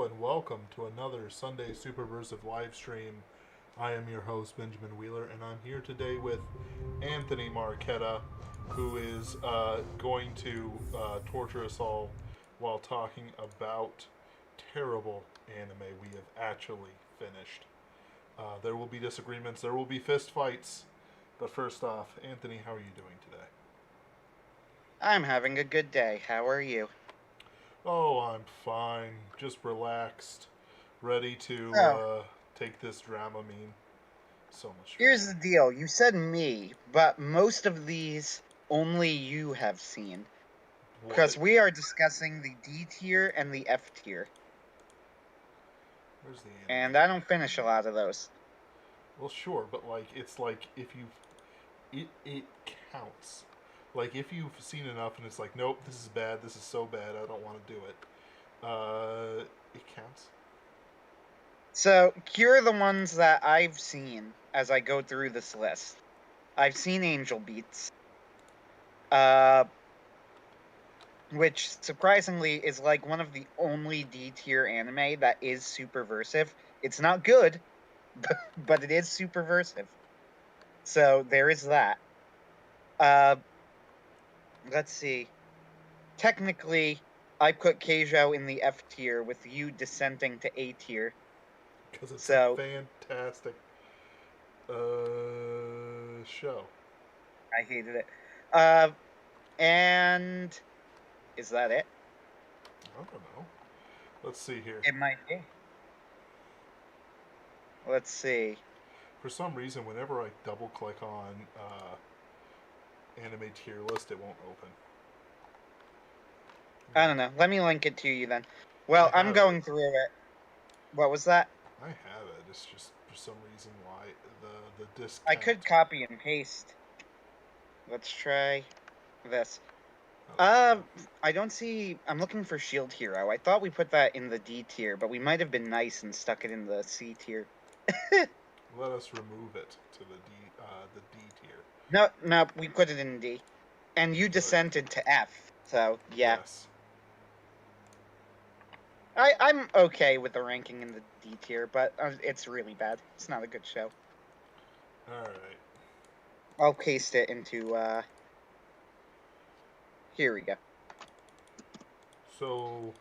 and welcome to another Sunday Superversive live stream. I am your host, Benjamin Wheeler, and I'm here today with Anthony Marquetta, who is going to torture us all while talking about terrible anime we have actually finished. There will be disagreements, there will be fist fights, but first off, Anthony, how are you doing today? I'm having a good day. How are you? Oh, I'm fine, just relaxed, ready to So, take this Dramamine. So much here's the drama. deal. You said me, but most of these only you have seen. What? Because we are discussing the D tier and the F tier. Where's the And anime? I don't finish a lot of those. Well, sure, but like it's like if it counts. Like if you've seen enough and it's like, nope, this is bad. This is so bad. I don't want to do it. It counts. So, here are the ones that I've seen as I go through this list. I've seen Angel Beats, uh, which surprisingly is like one of the only D tier anime that is superversive. It's not good, but it is superversive. So there is that. Uh, let's see. Technically, I put Keijo in the F tier with you descending to A tier. Because it's a So fantastic show. I hated it. Uh, and is that it? I don't know. Let's see here. It might be. Let's see. For some reason, whenever I double click on anime tier list, it won't open. I Like, don't know. Let me link it to you then. I Well, I'm have it. going through it. What was that? I have it. It's just for some reason why the I could discount. copy and paste. Let's try this. Oh, Uh, I don't see. I'm looking for Shield Hero. I thought we put that in the D tier, but we might have been nice and stuck it in the C tier. let us remove it to the D tier. No, no, we put it in D. And you Good. descended to F. So, yeah. Yes. I'm okay with the ranking in the D tier, but it's really bad. It's not a good show. All right. I'll paste it into, here we go. So,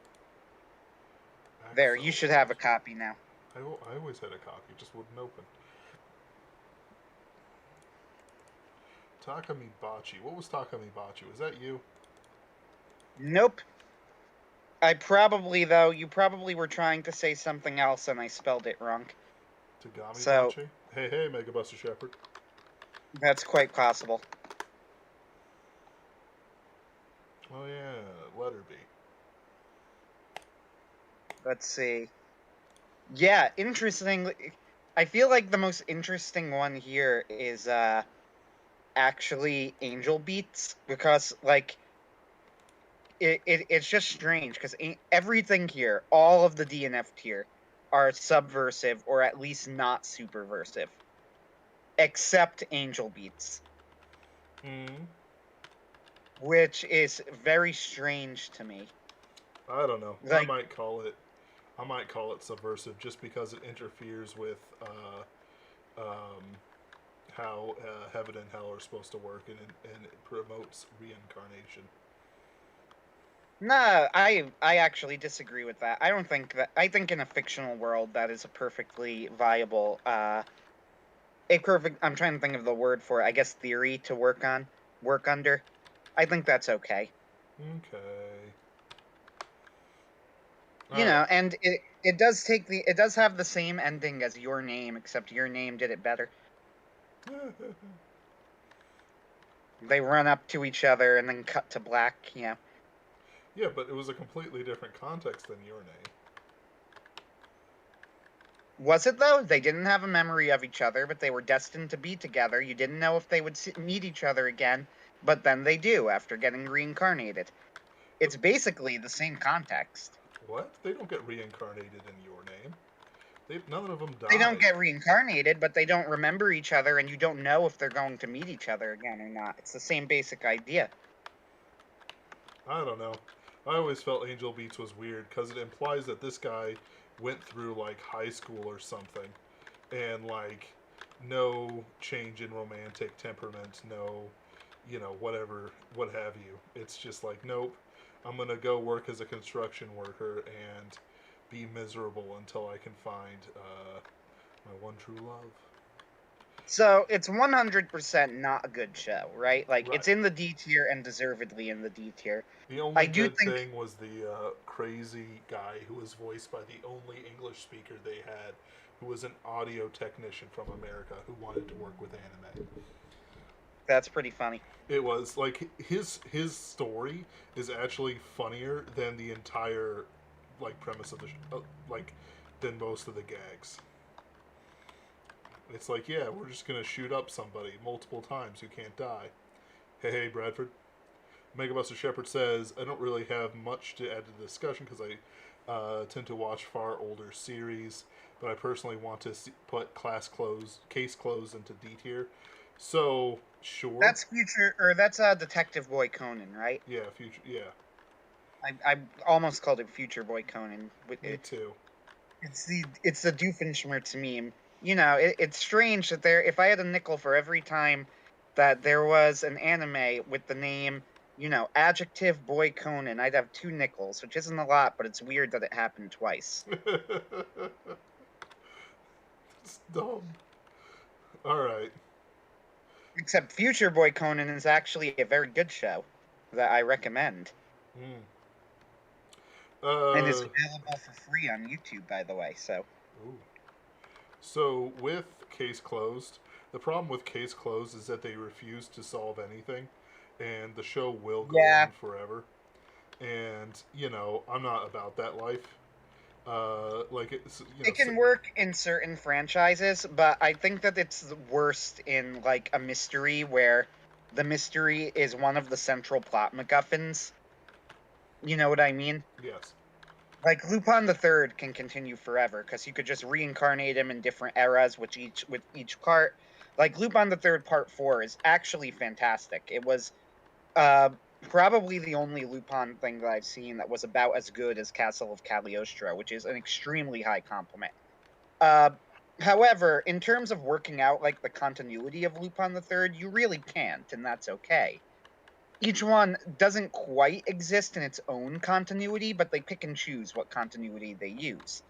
There, you Axel. should have a copy now. I always had a copy, it just wouldn't open. Takami Bachi. What was Takami Bachi? Was that you? Nope. You probably were trying to say something else and I spelled it wrong. Tagami So, Bachi? Hey, hey, Mega Buster Shepherd. that's quite possible. Oh yeah, letter B. Let's see. Yeah, interestingly, I feel like the most interesting one here is actually Angel Beats because like it's just strange because everything here, all of the DNF tier, are subversive or at least not superversive, except Angel Beats, Hmm. which is very strange to me. I don't know. Like, I might call it subversive just because it interferes with um, how heaven and hell are supposed to work, and it promotes reincarnation. no, I actually disagree with that. I don't think that. I think in a fictional world that is a perfectly viable a perfect. I'm trying to think of the word for it. I guess theory to work under. I think that's okay. Okay. You All right. know, and it does it does have the same ending as Your Name, except Your Name did it better. They run up to each other and then cut to black. Yeah, Yeah, but it was a completely different context than your name. was it though? They didn't have a memory of each other, but they were destined to be together. You didn't know if they would meet each other again, but then they do after getting reincarnated. But It's basically the same context. what? They don't get reincarnated in your name. None of them They don't died. get reincarnated, but they don't remember each other, and you don't know if they're going to meet each other again or not. It's the same basic idea. I don't know. I always felt Angel Beats was weird because it implies that this guy went through like high school or something, and like no change in romantic temperament, no, whatever, what have you. It's just like, nope, I'm gonna go work as a construction worker and be miserable until I can find my one true love. So it's 100% not a good show, right? Like Right. it's in the D tier and deservedly in the D tier. The only I do good think thing was the crazy guy who was voiced by the only English speaker they had, who was an audio technician from America who wanted to work with anime. that's pretty funny. It was like his story is actually funnier than the entire like premise of the like than most of the gags. It's like, yeah, we're just gonna shoot up somebody multiple times who can't die. Hey, Bradford. Megabuster Shepherd says, I don't really have much to add to the discussion because I tend to watch far older series, but I personally want to put case closed into D tier. So, sure. That's Detective Boy Conan, right? Yeah, future. Yeah, I almost called it Future Boy Conan. me too. It's the Doofenshmirtz meme. It's strange that if I had a nickel for every time that there was an anime with the name, Adjective Boy Conan, I'd have 2 nickels, which isn't a lot, but it's weird that it happened twice. It's dumb. All right. Except Future Boy Conan is actually a very good show that I recommend. Mm. And is Uh, available for free on YouTube, by the way. So ooh. So with Case Closed, the problem with Case Closed is that they refuse to solve anything, and the show will go yeah, on forever. And I'm not about that life. Like it's it can work in certain franchises, but I think that it's the worst in like a mystery where the mystery is one of the central plot MacGuffins. You know what I mean? yes, Like Lupin the Third can continue forever because you could just reincarnate him in different eras with each part. Like Lupin the Third Part 4 is actually fantastic. It was uh, probably the only Lupin thing that I've seen that was about as good as Castle of Cagliostro, which is an extremely high compliment. Uh, However, in terms of working out like the continuity of Lupin the Third, you really can't, and that's okay. Each one doesn't quite exist in its own continuity, but they pick and choose what continuity they use.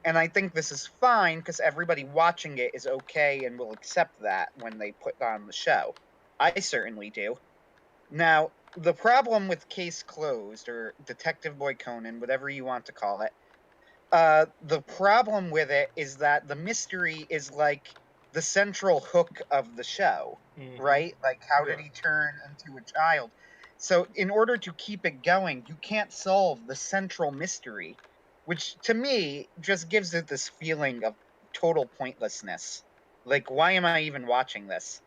And I think this is fine because everybody watching it is okay and will accept that when they put on the show. I certainly do. Now, the problem with Case Closed or Detective Boy Conan, whatever you want to call it, the problem with it is that the mystery is like the central hook of the show, mm-hmm. right? Like, how Yeah, did he turn into a child? So, in order to keep it going, you can't solve the central mystery, which to me just gives it this feeling of total pointlessness. Like, why am I even watching this?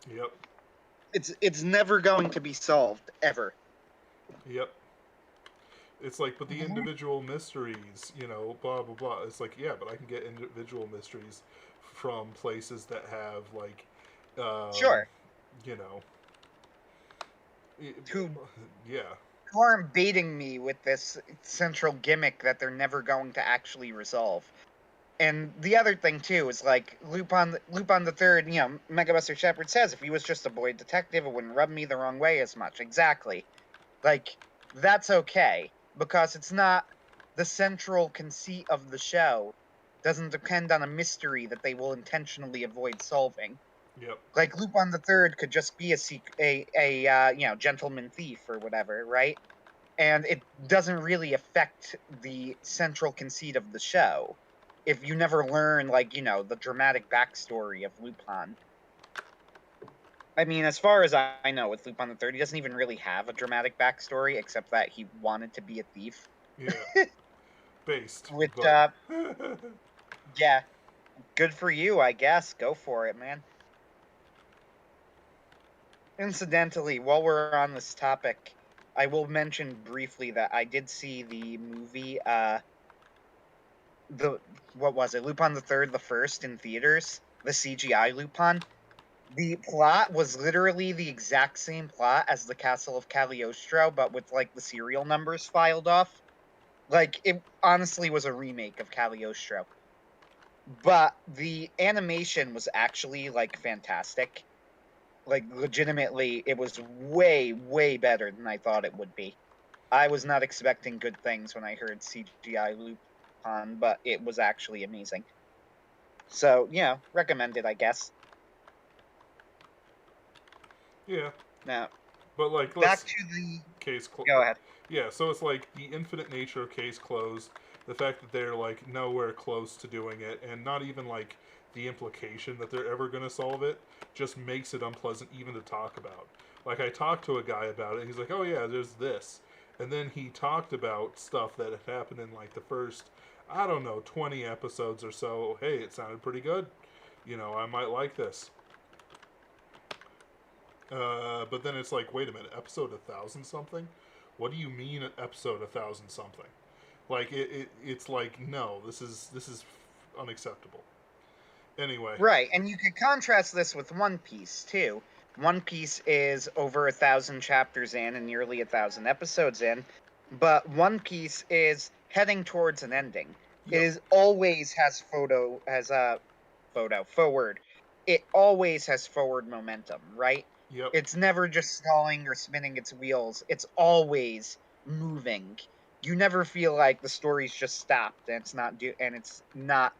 yep, It's never going to be solved ever. yep. It's like, but the individual mysteries, blah blah blah. It's like, yeah, but I can get individual mysteries from places that have like, um, Sure. you know, Who yeah, who aren't baiting me with this central gimmick that they're never going to actually resolve. And the other thing too is like Lupin the Third. Mega Buster Shepherd says if he was just a boy detective, it wouldn't rub me the wrong way as much. Exactly. Like that's okay because it's not the central conceit of the show. Doesn't depend on a mystery that they will intentionally avoid solving. yep, Like Lupin the Third could just be a gentleman thief or whatever, right? And it doesn't really affect the central conceit of the show if you never learn the dramatic backstory of Lupin. I mean, as far as I know with Lupin the Third, he doesn't even really have a dramatic backstory except that he wanted to be a thief. yeah, based, Which but yeah, good for you, I guess. Go for it, man. Incidentally, while we're on this topic, I will mention briefly that I did see the movie the what was it? Lupin the Third, the first in theaters, the CGI Lupin. The plot was literally the exact same plot as the Castle of Cagliostro, but with like the serial numbers filed off. Like it honestly was a remake of Cagliostro. But the animation was actually like fantastic. Like legitimately, it was way, way better than I thought it would be. I was not expecting good things when I heard CGI Lupin, but it was actually amazing. So, recommended, I guess. Yeah, Now, but like, back let's to the. case Go ahead. yeah, so it's like the infinite nature of case closed, the fact that they're like nowhere close to doing it, and not even like the implication that they're ever going to solve it just makes it unpleasant even to talk about. Like, I talked to a guy about it, he's like, oh yeah, there's this. And then he talked about stuff that had happened in like the first, I don't know, 20 episodes or so. Hey, it sounded pretty good. I might like this. But then it's like, wait a minute, episode 1,000 something? What do you mean episode 1,000 something? Like it's like, no, this is unacceptable. Anyway, Right, and you could contrast this with One Piece, too. One Piece is over 1,000 chapters in and nearly 1,000 episodes in, but One Piece is heading towards an ending. It yep, is always has a forward. It always has forward momentum, right? yep, It's never just stalling or spinning its wheels. It's always moving. You never feel like the story's just stopped and it's not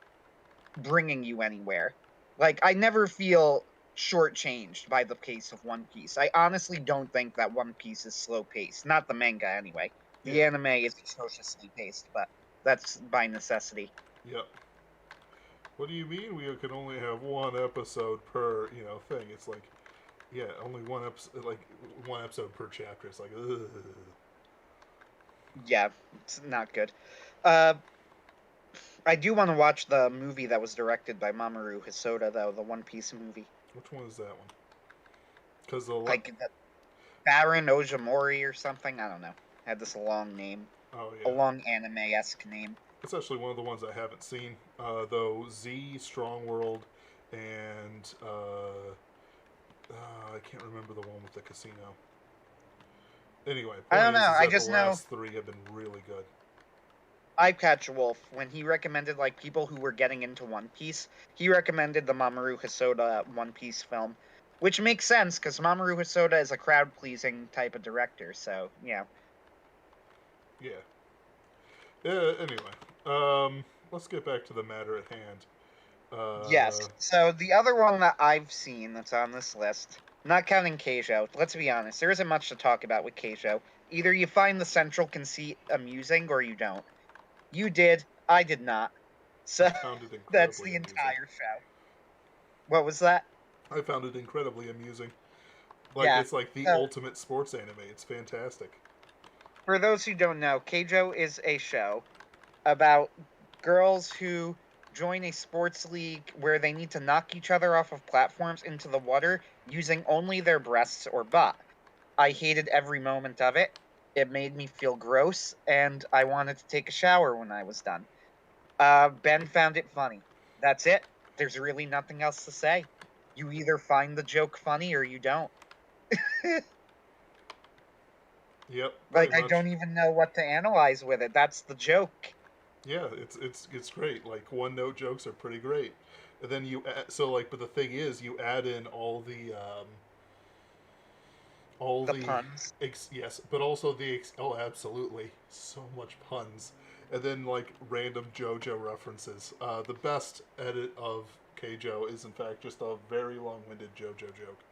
bringing you anywhere. Like I never feel shortchanged by the pace of One Piece. I honestly don't think that One Piece is slow paced. Not the manga anyway. The yeah, anime is atrociously paced, but that's by necessity. yep. What do you mean we can only have one episode per thing? It's like, yeah, only one episode per chapter. It's like, ugh. Yeah, it's not good. Uh, I do want to watch the movie that was directed by Mamoru Hosoda, though, the One Piece movie. Which one is that one? Because Like the Baron Ojimori or something. I don't know. Had this long name, oh a yeah, long anime-esque name. it's actually one of the ones I haven't seen. Though Z, Strong World, and I can't remember the one with the casino. Anyway, I point don't know. is I that the just know last three have been really good. I Catch a Wolf, when he recommended like people who were getting into One Piece, he recommended the Mamoru Hosoda One Piece film, which makes sense because Mamoru Hosoda is a crowd pleasing type of director. So yeah, Yeah. Yeah. Anyway, let's get back to the matter at hand. yes. So the other one that I've seen that's on this list, not counting Keijo, let's be honest, there isn't much to talk about with Keijo. Either you find the central conceit amusing or you don't. You did, I did not. I So found it that's incredibly the amusing. entire show. What was that? I found it incredibly amusing. Like, Yeah. it's like the So ultimate sports anime. It's fantastic. for those who don't know, Keijo is a show about girls who join a sports league where they need to knock each other off of platforms into the water using only their breasts or butt. I hated every moment of it. It made me feel gross, and I wanted to take a shower when I was done. Ben found it funny. That's it. There's really nothing else to say. You either find the joke funny or you don't. Yep, pretty Like, I much. don't even know what to analyze with it. That's the joke. Yeah, it's great. Like, one note jokes are pretty great. And then so like, but the thing is, you add in all The the puns. yes, but also oh, absolutely, so much puns, and then like random JoJo references. The best edit of Keijo is in fact just a very long-winded JoJo joke.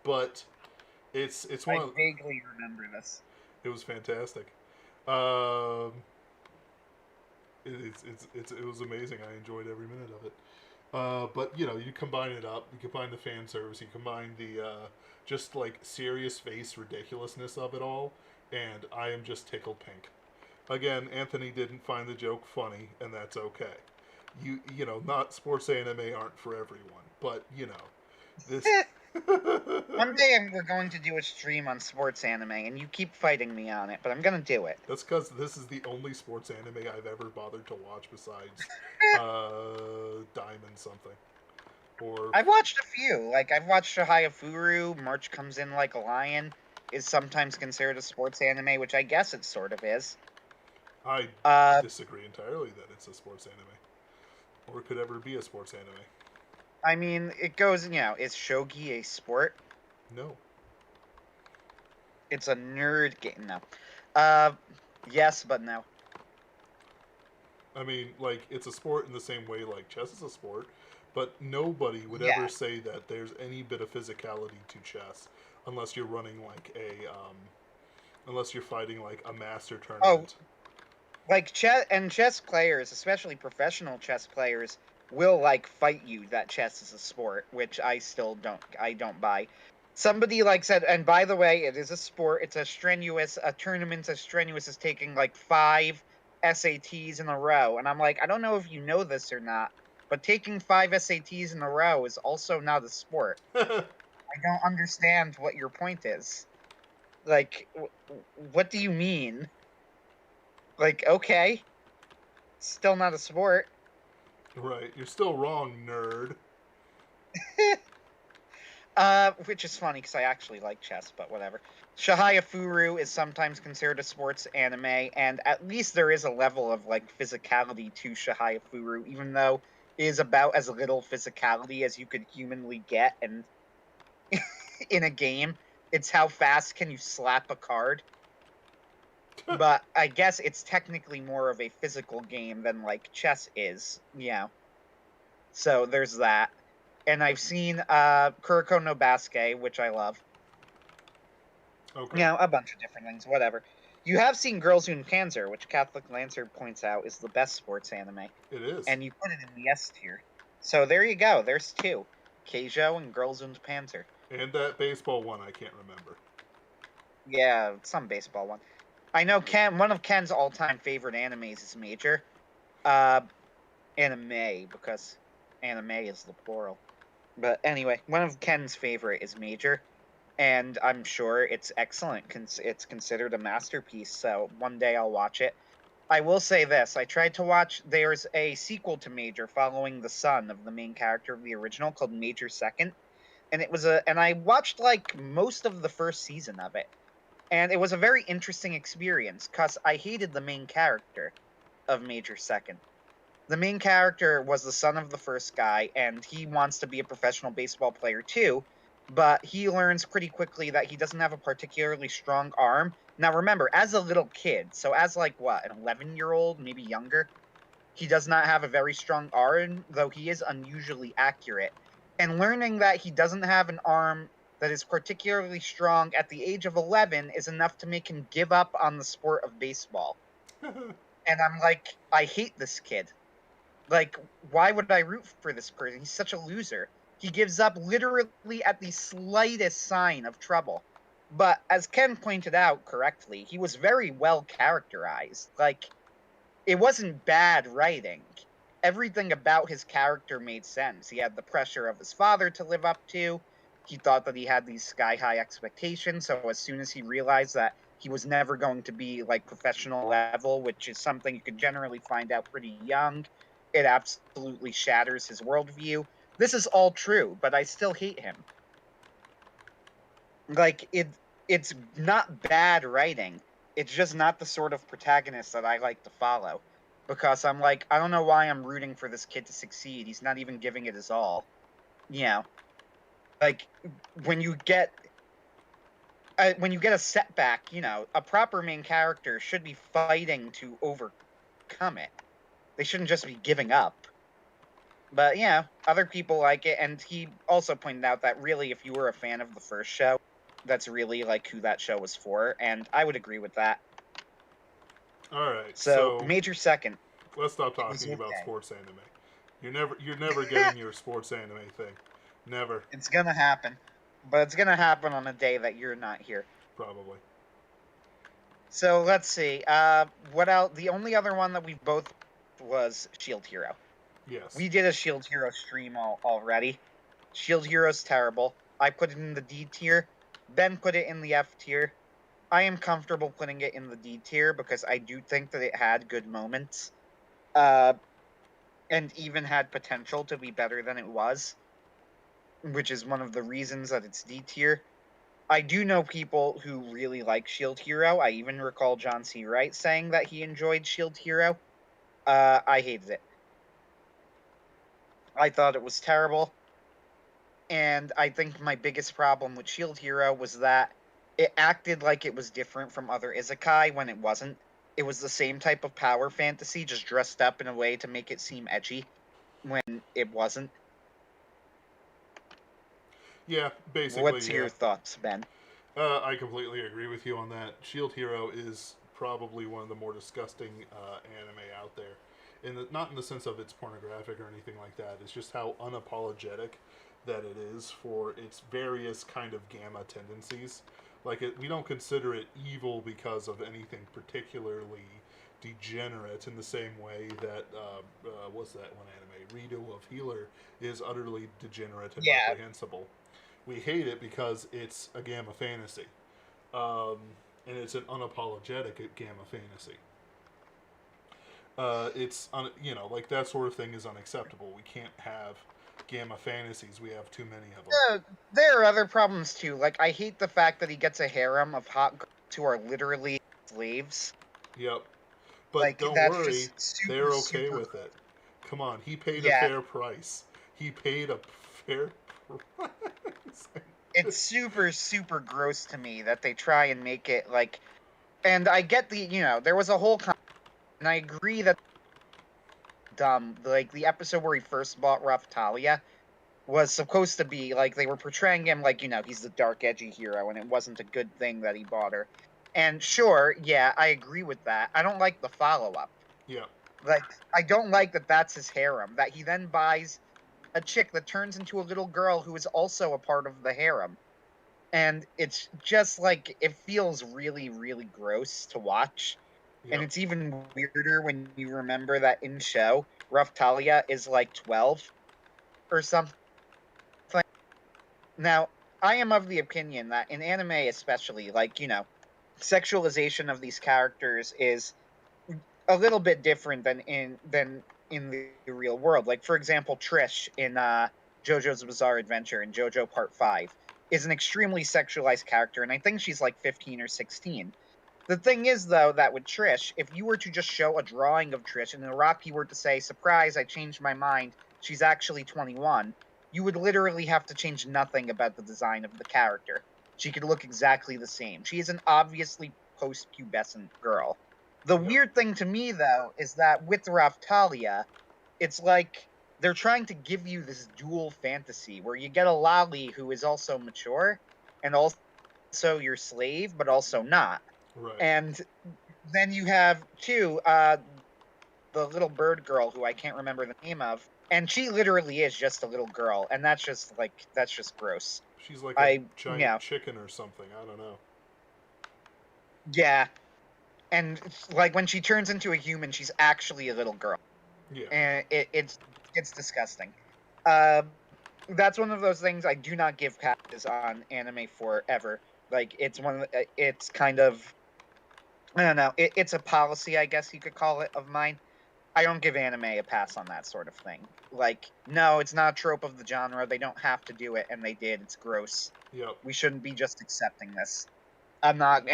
But it's one I of vaguely remember this. it was fantastic. Um, it was amazing. I enjoyed every minute of it. But you combine it up. You combine the fan service. You combine the just like serious face ridiculousness of it all, and I am just tickled pink. Again, Anthony didn't find the joke funny, and that's okay. Not sports anime aren't for everyone, but this. One day we're going to do a stream on sports anime, and you keep fighting me on it, but I'm gonna do it. That's because this is the only sports anime I've ever bothered to watch besides Diamond something. Or I've watched a few. Like, I've watched Shihaya Furu, March Comes In Like a Lion, is sometimes considered a sports anime, which I guess it sort of is. I Uh, disagree entirely that it's a sports anime, or could ever be a sports anime. I mean, it goes, is shogi a sport? No. It's a nerd game. No. Uh, yes, but no. I mean, like, it's a sport in the same way like chess is a sport, but nobody would ever Yeah. say that there's any bit of physicality to chess unless you're running like unless you're fighting like a master Oh, tournament. like chess players, especially professional chess players, will like fight you that chess is a sport, which I don't buy. Somebody like said, and by the way, it is a sport. It's a tournament as strenuous as taking like 5 SATs in a row. And I'm like, I don't know if you know this or not, but taking 5 SATs in a row is also not a sport. I don't understand what your point is. Like, what do you mean? Like, okay, still not a sport. Right, you're still wrong, nerd. Which is funny because I actually like chess, but whatever. Shihaya Furu is sometimes considered a sports anime, and at least there is a level of like physicality to Shihaya Furu, even though it is about as little physicality as you could humanly get, and in a game, it's how fast can you slap a card. But I guess it's technically more of a physical game than like chess is. Yeah. So there's that. And I've seen Kuroko no Basket, which I love. Okay, A bunch of different things, whatever. You have seen Girls und Panzer, which Catholic Lancer points out is the best sports anime. it is. And you put it in the S tier. So there you go. There's two. Keijo and Girls und Panzer. And that baseball one, I can't remember. Yeah, some baseball one. I know one of Ken's all-time favorite animes is Major. Uh, anime, because anime is the plural. But anyway, one of Ken's favorite is Major, and I'm sure it's excellent. It's considered a masterpiece, so one day I'll watch it. I will say this: I tried to watch. There's a sequel to Major following the son of the main character of the original called Major Second, and I watched like most of the first season of it, and it was a very interesting experience because I hated the main character of Major Second. The main character was the son of the first guy, and he wants to be a professional baseball player too, but he learns pretty quickly that he doesn't have a particularly strong arm. Now, remember, as a little kid, so as like what, an 11-year-old, maybe younger, he does not have a very strong arm, though he is unusually accurate. And learning that he doesn't have an arm that is particularly strong at the age of 11 is enough to make him give up on the sport of baseball. And I'm like, I hate this kid. Like, why would I root for this person? He's such a loser. He gives up literally at the slightest sign of trouble. But as Ken pointed out correctly, he was very well characterized. Like, it wasn't bad writing. Everything about his character made sense. He had the pressure of his father to live up to. He thought that he had these sky high expectations. So as soon as he realized that he was never going to be like professional level, which is something you could generally find out pretty young, it absolutely shatters his worldview. This is all true, but I still hate him. Like it's not bad writing. It's just not the sort of protagonist that I like to follow. Because I'm like, I don't know why I'm rooting for this kid to succeed. He's not even giving it his all. You know, like when you get a setback, a proper main character should be fighting to overcome it. They shouldn't just be giving up. But other people like it, and he also pointed out that really, if you were a fan of the first show, that's really like who that show was for, and I would agree with that. All right, So so Major Second let's stop is talking about okay. sports anime. You're never getting your sports anime thing. Never, It's gonna happen, but it's gonna happen on a day that you're not here. probably. So let's see. What else? The only other one that we've both was Shield Hero. Yes. We did a Shield Hero stream already. Shield Hero's terrible. I put it in the D tier. Ben put it in the F tier. I am comfortable putting it in the D tier because I do think that it had good moments, and even had potential to be better than it was. which is one of the reasons that it's D tier. I do know people who really like Shield Hero. I even recall John C. Wright saying that he enjoyed Shield Hero. I hated it. I thought it was terrible. And I think my biggest problem with Shield Hero was that it acted like it was different from other isekai when it wasn't. It was the same type of power fantasy, just dressed up in a way to make it seem edgy when it wasn't. Yeah, basically, What's yeah. your thoughts, Ben? I completely agree with you on that. Shield Hero is probably one of the more disgusting anime out there. Not in the sense of it's pornographic or anything like that. It's just how unapologetic that it is for its various kind of gamma tendencies. We don't consider it evil because of anything particularly degenerate in the same way that what's that one anime? Redo of Healer is utterly degenerate and Yeah, reprehensible. We hate it because it's a gamma fantasy, um, and it's an unapologetic gamma fantasy. Like that sort of thing is unacceptable. We can't have gamma fantasies. We have too many of them. there are other problems too. Like, I hate the fact that he gets a harem of hot girls who are literally slaves. Yep. But Like, don't that's worry, just super, they're okay super. with it. Come on, he paid a Yeah, fair price. He paid a fair price. it's super, super gross to me that they try and make it like. And I get there was a whole. And I agree that dumb. Like, the episode where he first bought Rough Talia was supposed to be like they were portraying him like he's the dark, edgy hero, and it wasn't a good thing that he bought her. And sure, yeah, I agree with that. I don't like the follow up. Yeah. Like, I don't like that that's his harem. That he then buys a chick that turns into a little girl who is also a part of the harem. And it's just like it feels really, really gross to watch. And Yep. it's even weirder when you remember that in show, Rough Talia is like 12 or something. Now, I am of the opinion that in anime, especially, like, sexualization of these characters is a little bit different than in the real world. Like, for example, Trish in JoJo's Bizarre Adventure in JoJo Part 5 is an extremely sexualized character, and I think she's like 15 or 16. The thing is, though, that with Trish, if you were to just show a drawing of Trish and Iraqi were to say, surprise, I changed my mind, she's actually 21, you would literally have to change nothing about the design of the character. She could look exactly the same. She is an obviously post pubescent girl. The Yep. weird thing to me, though, is that with Raftalia, it's like they're trying to give you this dual fantasy where you get a lolly who is also mature and also your slave, but also not. Right. And then you have two, the little bird girl who I can't remember the name of, and she literally is just a little girl, and that's just gross. She's like a I giant Yeah, chicken or something. I don't know. yeah, and like when she turns into a human, she's actually a little girl, Yeah. and it's disgusting. Uh, that's one of those things I do not give passes on anime forever. Like, it's kind of, I don't know, it's a policy, I guess you could call it, of mine. I don't give anime a pass on that sort of thing. Like, no, it's not a trope of the genre. They don't have to do it, and they did. It's gross. Yep. We shouldn't be just accepting this. I'm not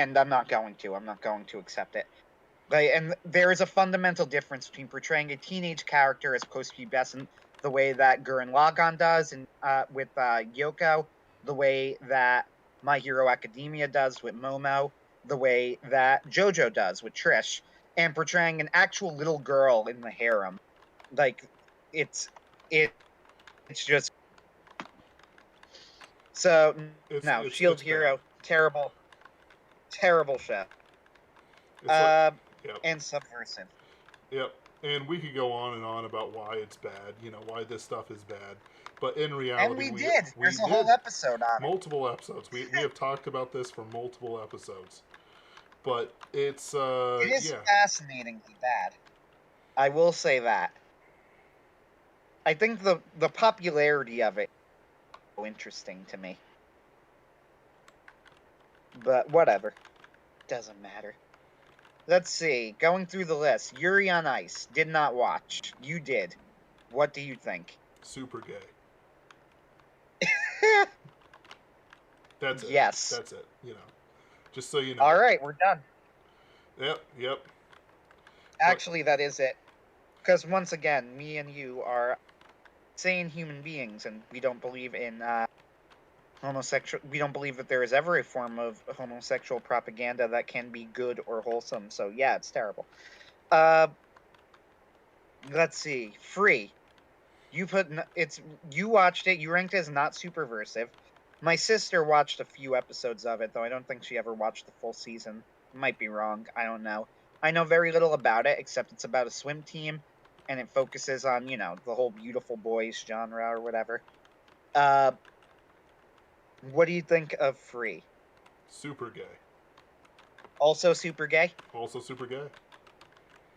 going to. I'm not going to accept it. Like, and there is a fundamental difference between portraying a teenage character as post-pubescent, the way that Gurren Lagann does, and with Yoko, the way that My Hero Academia does with Momo, the way that JoJo does with Trish, and portraying an actual little girl in the harem. Like, it's it, it's just so. It's No, it's Shield it's bad. Hero, terrible, terrible show. It's like Uh, yep. and Subversive. Yep. And we could go on and on about why it's bad, why this stuff is bad. But in And reality, we we did. we There's a did whole episode on it. multiple episodes. We have talked about this for multiple episodes. But it's It is yeah, fascinatingly bad. I will say that. I think the popularity of it is so interesting to me. But whatever. Doesn't matter. Let's see. Going through the list. Yuri on Ice. Did not watch. You did. What do you think? super gay. That's it. Yes. That's it. You know, just so you know. All right, we're done. Yep. But Actually, that is it. Because once again, me and you are sane human beings, and we don't believe in homosexual. We don't believe that there is ever a form of homosexual propaganda that can be good or wholesome. So yeah, it's terrible. Uh, let's see. Free. You watched it. You ranked it as not superversive. My sister watched a few episodes of it, though I don't think she ever watched the full season. Might be wrong. I don't know. I know very little about it, except it's about a swim team, and it focuses on the whole beautiful boys genre or whatever. Uh, what do you think of Free? super gay. Also super gay? Also super gay.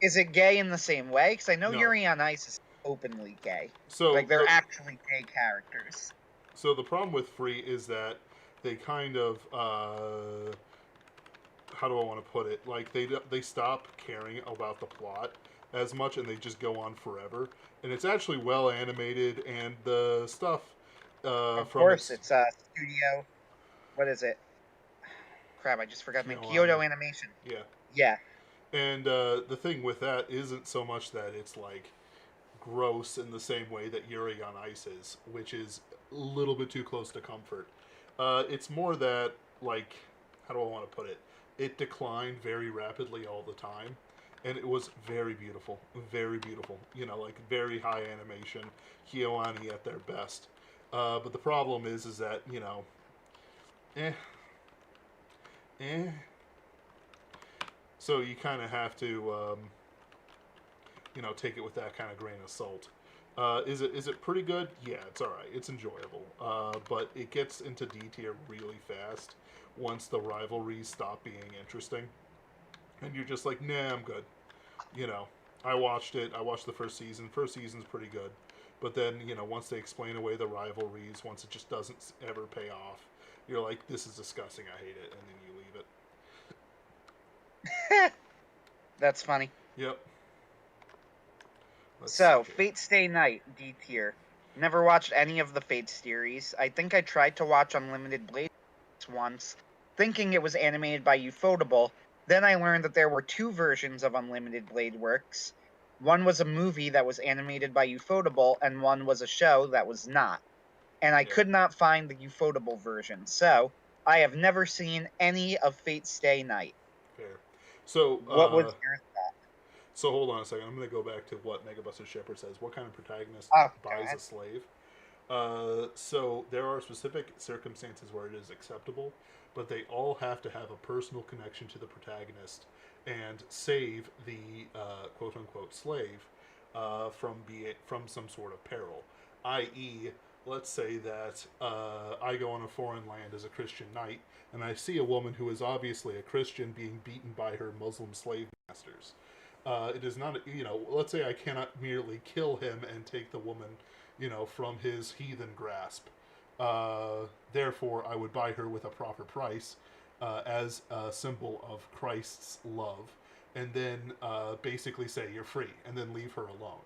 Is it gay in the same way? Because I know No. Yuri on Ice is openly gay. So Like they're the actually gay characters. so the problem with Free is that they kind of how do I want to put it? Like they stop caring about the plot as much, and they just go on forever. And it's actually well animated, and the stuff Of from course, its it's studio. What is it? Crap, I just forgot the name. Kyoani. Kyoto Animation. Yeah. Yeah. And the thing with that isn't so much that it's like gross in the same way that Yuri on Ice is, which is a little bit too close to comfort. It's more that, like, how do I want to put it? It declined very rapidly all the time, and it was very beautiful, very beautiful. You know, like very high animation, Kyoani at their best. But the problem is that eh, eh. So you kind of have to take it with that kind of grain of salt. Is it pretty good? Yeah, it's all right. It's enjoyable, but it gets into D tier really fast once the rivalries stop being interesting, and you're just like, nah, I'm good. You know, I watched it. I watched the first season. First season's pretty good, but then once they explain away the rivalries, once it just doesn't ever pay off, you're like, this is disgusting. I hate it, and then you leave it. That's funny. Yep. So, Fate Stay Night, D tier. Never watched any of the Fate series. I think I tried to watch Unlimited Blade once, thinking it was animated by Ufotable. Then I learned that there were two versions of Unlimited Blade Works. One was a movie that was animated by Ufotable, and one was a show that was not. And I could not find the Ufotable version, so I have never seen any of Fate Stay Night. Fair. So, What was your so hold on a second. I'm going to go back to what Megabuster Shepard says. What kind of protagonist Oh, go buys ahead. a slave? So there are specific circumstances where it is acceptable, but they all have to have a personal connection to the protagonist and save the quote unquote slave from some sort of peril. I.e., let's say that I go on a foreign land as a Christian knight, and I see a woman who is obviously a Christian being beaten by her Muslim slave masters. It is not, let's say I cannot merely kill him and take the woman, from his heathen grasp. Therefore, I would buy her with a proper price as a symbol of Christ's love, and then basically say, you're free, and then leave her alone.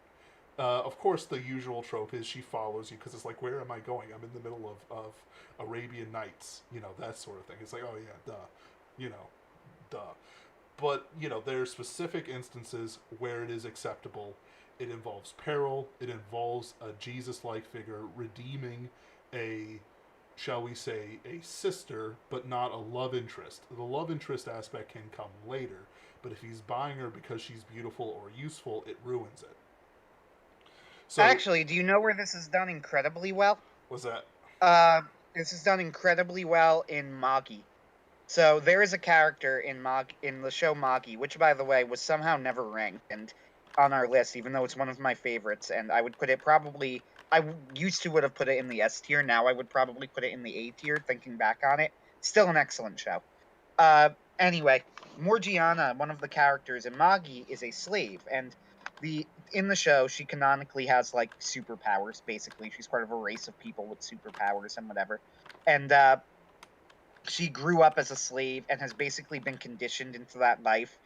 Of course, the usual trope is she follows you because it's like, where am I going? I'm in the middle of Arabian Nights, that sort of thing. It's like, oh yeah, duh. But, there are specific instances where it is acceptable. It involves peril. It involves a Jesus-like figure redeeming shall we say, a sister, but not a love interest. The love interest aspect can come later, but if he's buying her because she's beautiful or useful, it ruins it. So, Actually, do you know where this is done incredibly well? what's that? This is done incredibly well in Magi. So there is a character in the show Magi, which by the way was somehow never ranked and on our list, even though it's one of my favorites. And I would put it probably. Used to would have put it in the S tier. Now I would probably put it in the A tier. Thinking back on it, still an excellent show. Anyway, Morgiana, one of the characters in Magi, is a slave, and in the show she canonically has like superpowers. Basically, she's part of a race of people with superpowers and whatever. And she grew up as a slave and has basically been conditioned into that life.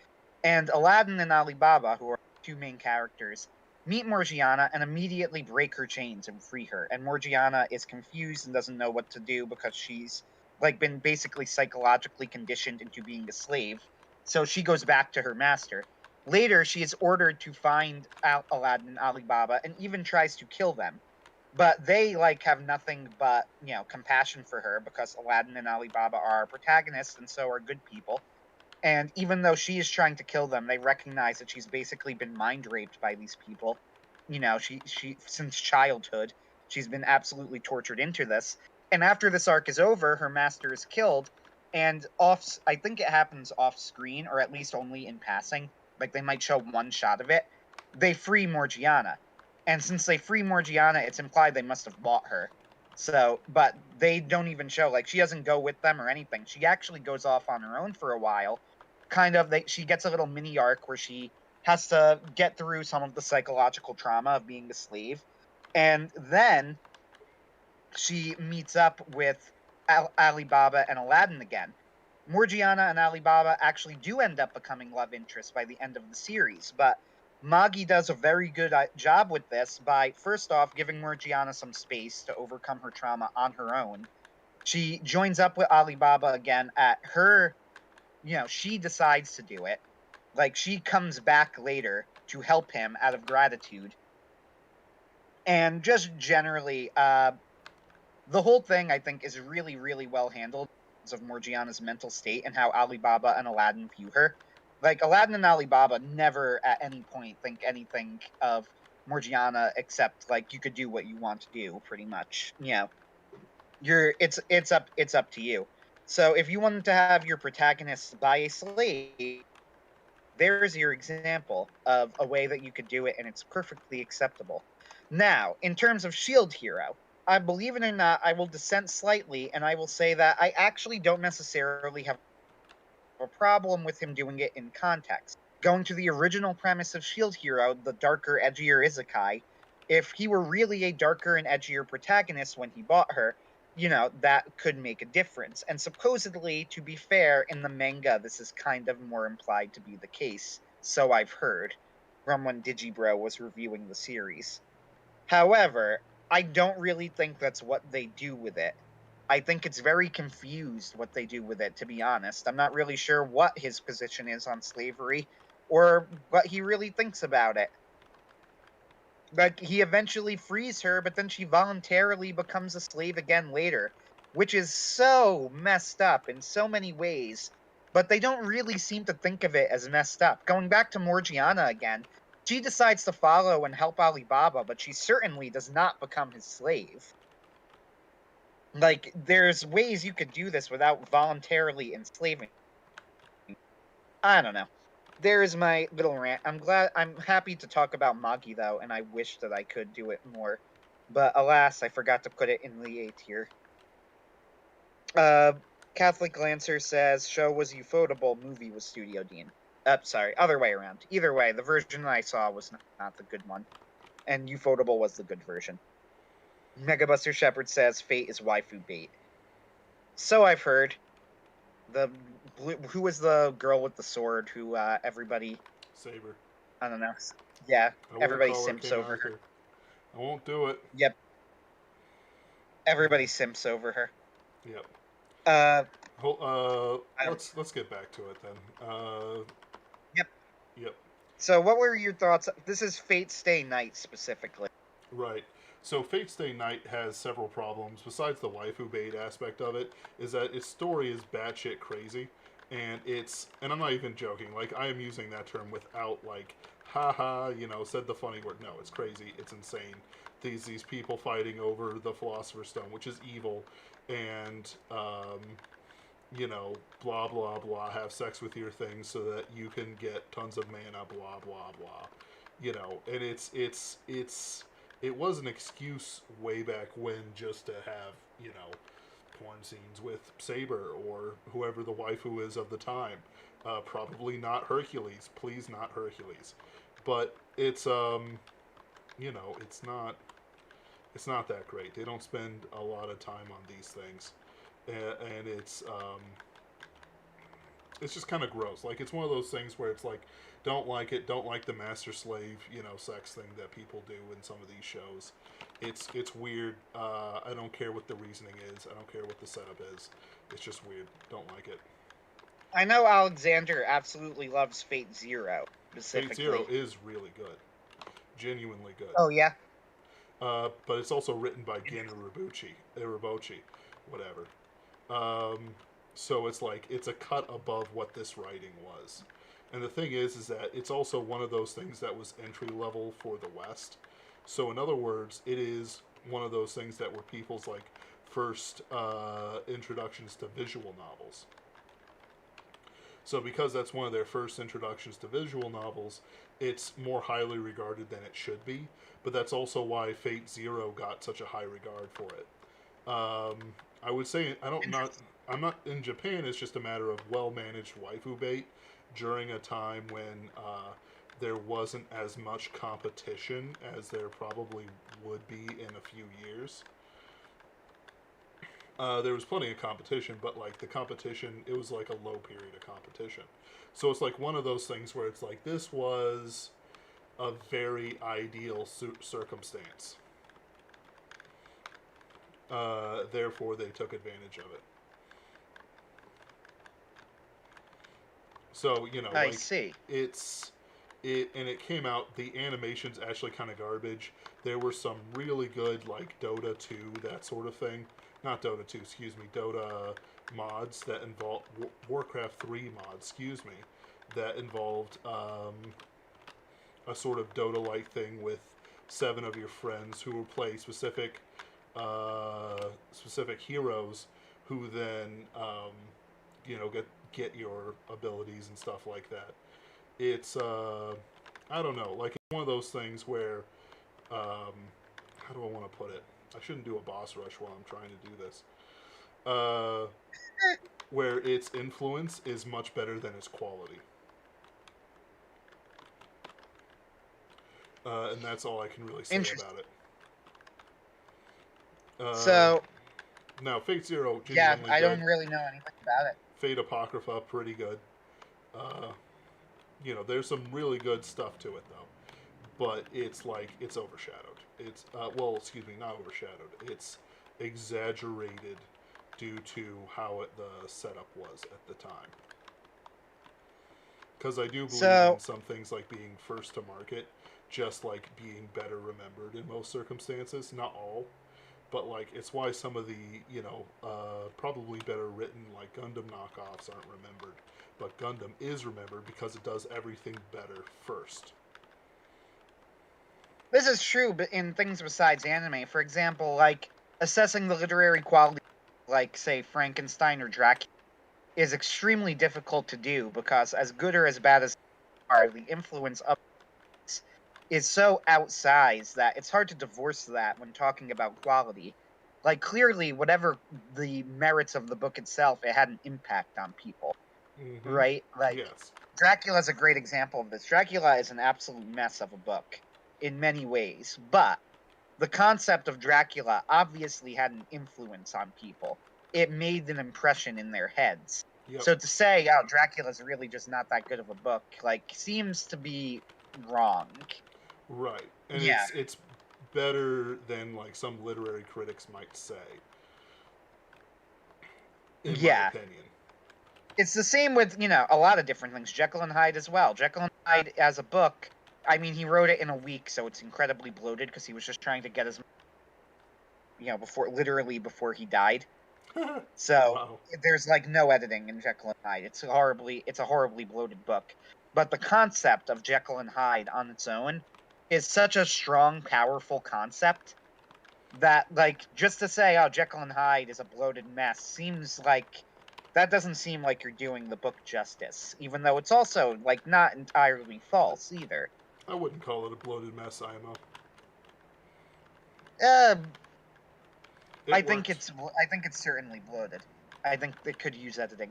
And Aladdin and Alibaba, who are two main characters, meet Morgiana and immediately break her chains and free her. And Morgiana is confused and doesn't know what to do because she's like been basically psychologically conditioned into being a slave. So she goes back to her master. Later, she is ordered to find Aladdin and Alibaba and even tries to kill them. But they like have nothing but, compassion for her because Aladdin and Alibaba are our protagonists and so are good people. And even though she is trying to kill them, they recognize that she's basically been mind raped by these people. She since childhood, she's been absolutely tortured into this. And after this arc is over, her master is killed, and I think it happens off screen, or at least only in passing. Like they might show one shot of it. They free Morgiana. And since they free Morgiana, it's implied they must have bought her. So, but they don't even show, like, she doesn't go with them or anything. She actually goes off on her own for a while. She gets a little mini arc where she has to get through some of the psychological trauma of being a slave, and then she meets up with Alibaba and Aladdin again. Morgiana and Alibaba actually do end up becoming love interests by the end of the series, but Magi does a very good job with this by, first off, giving Morgiana some space to overcome her trauma on her own. She joins up with Alibaba again at her, she decides to do it. Like, she comes back later to help him out of gratitude. And just generally, the whole thing, I think, is really, really well handled of Morgiana's mental state and how Alibaba and Aladdin view her. Like, Aladdin and Alibaba never at any point think anything of Morgiana except, like, you could do what you want to do, pretty much. It's up to you. So if you wanted to have your protagonist buy a slave, there's your example of a way that you could do it, and it's perfectly acceptable. Now, in terms of Shield Hero, I believe it or not, I will dissent slightly, and I will say that I actually don't necessarily have a problem with him doing it in context. Going to the original premise of Shield Hero, the darker, edgier Isekai, if he were really a darker and edgier protagonist when he bought her, that could make a difference. And supposedly, to be fair, in the manga, this is kind of more implied to be the case. So I've heard from when Digibro was reviewing the series. However, I don't really think that's what they do with it. I think it's very confused what they do with it, to be honest. I'm not really sure what his position is on slavery or what he really thinks about it. Like, he eventually frees her, but then she voluntarily becomes a slave again later, which is so messed up in so many ways. But they don't really seem to think of it as messed up. Going back to Morgiana again, she decides to follow and help Alibaba, but she certainly does not become his slave. Like, there's ways you could do this without voluntarily enslaving. I don't know. There's my little rant. I'm happy to talk about Magi though, and I wish that I could do it more. But alas, I forgot to put it in the A tier. Catholic Lancer says show was ufotable, movie was Studio Dean. Sorry, other way around. Either way, the version I saw was not the good one, and ufotable was the good version. Megabuster Shepherd says Fate is waifu bait. So I've heard. Who was the girl with the sword who everybody, Saber. I don't know. Yeah, I won't everybody call her simps King over her. Arthur. I won't do it. Yep, everybody simps over her. Yep. Uh, Let's get back to it then. Yep. Yep. So, what were your thoughts? This is Fate Stay Night specifically. Right. So Fate Stay Night has several problems. Besides the waifu bait aspect of it, is that its story is batshit crazy, and I'm not even joking. Like, I am using that term without like, haha, said the funny word. No, it's crazy. It's insane. These people fighting over the Philosopher's Stone, which is evil, and blah blah blah. Have sex with your things so that you can get tons of mana. Blah blah blah. And it was an excuse way back when just to have porn scenes with Saber or whoever the waifu is of the time. Probably not Hercules. Please, not Hercules. But it's not that great. They don't spend a lot of time on these things, and it's just kind of gross. Like, it's one of those things where it's like, don't like it, don't like the master slave, sex thing that people do in some of these shows. It's weird. I don't care what the reasoning is. I don't care what the setup is. It's just weird. Don't like it. I know Alexander absolutely loves Fate Zero Fate specifically. Zero is really good, genuinely good. Oh yeah. But it's also written by Gen Irabuchi, whatever. Um, so it's like it's a cut above what this writing was. And the thing is that it's also one of those things that was entry level for the West. So in other words, it is one of those things that were people's like first introductions to visual novels. So because that's one of their first introductions to visual novels, it's more highly regarded than it should be. But that's also why Fate Zero got such a high regard for it. I would say I'm not in Japan. It's just a matter of well managed waifu bait during a time when there wasn't as much competition as there probably would be in a few years. There was plenty of competition, but like the competition, it was like a low period of competition. So it's like one of those things where it's like this was a very ideal circumstance. Therefore, they took advantage of it. So I like see. it came out. The animation's actually kind of garbage. There were some really good like Dota 2, that sort of thing. Not Dota 2, excuse me. Dota mods that involve Warcraft 3 mods, excuse me, that involved a sort of Dota-like thing with 7 of your friends who will play specific heroes, who then get your abilities and stuff like that. It's I don't know, like it's one of those things where how do I want to put it? I shouldn't do a boss rush while I'm trying to do this. Uh, where its influence is much better than its quality. And that's all I can really say Interesting. about it. So Now, Fate Zero, yeah, genuinely I good. don't really know anything about it. Fate Apocrypha, pretty good. Uh, there's some really good stuff to it, though. But it's like, it's overshadowed. It's, excuse me, not overshadowed. It's exaggerated due to how the setup was at the time. Because I do believe So in some things like being first to market, just like being better remembered in most circumstances. Not all, but like it's why some of the probably better written like Gundam knockoffs aren't remembered, but Gundam is remembered because it does everything better first. this is true, but in things besides anime, for example, like assessing the literary quality, like say Frankenstein or Dracula, is extremely difficult to do because as good or as bad as they are, the influence of it is so outsized that it's hard to divorce that when talking about quality. Like clearly, whatever the merits of the book itself, it had an impact on people, Mm-hmm. right? Like Yes. Dracula is a great example of this. Dracula is an absolute mess of a book in many ways, but the concept of Dracula obviously had an influence on people. It made an impression in their heads. Yep. So to say, oh, Dracula's really just not that good of a book, like, seems to be wrong. Right. And Yeah. it's better than like some literary critics might say, in my Yeah. opinion. It's the same with, a lot of different things. Jekyll and Hyde as well. Jekyll and Hyde as a book, I mean, he wrote it in a week, so it's incredibly bloated because he was just trying to get his, before he died. So Wow. there's like no editing in Jekyll and Hyde. It's a horribly bloated book. But the concept of Jekyll and Hyde on its own is such a strong, powerful concept that, like, just to say, oh, Jekyll and Hyde is a bloated mess seems like that doesn't seem like you're doing the book justice, even though it's also like not entirely false either. I wouldn't call it a bloated mess, IMO. Uh, It worked. I think it's certainly bloated. I think it could use editing.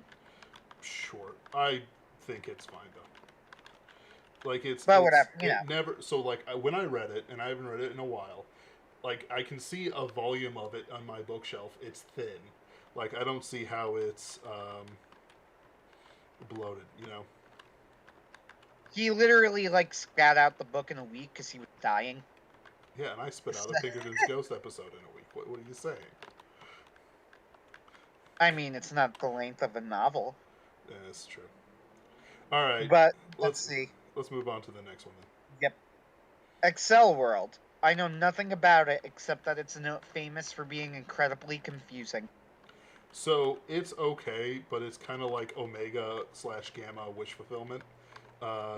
Sure. I think it's fine though. Like But whatever, it never. So like when I read it, and I haven't read it in a while, like I can see a volume of it on my bookshelf. It's thin. Like I don't see how it's bloated, you know. He literally like spat out the book in a week because he was dying. Yeah, and I spit out a Pinkerton's Ghost episode in a week. What are you saying? I mean, it's not the length of a novel. Yeah, that's true. All right, But let's see. Let's move on to the next one then. Yep. Excel World. I know nothing about it except that it's famous for being incredibly confusing. So it's okay, but it's kind of like Omega / Gamma wish fulfillment,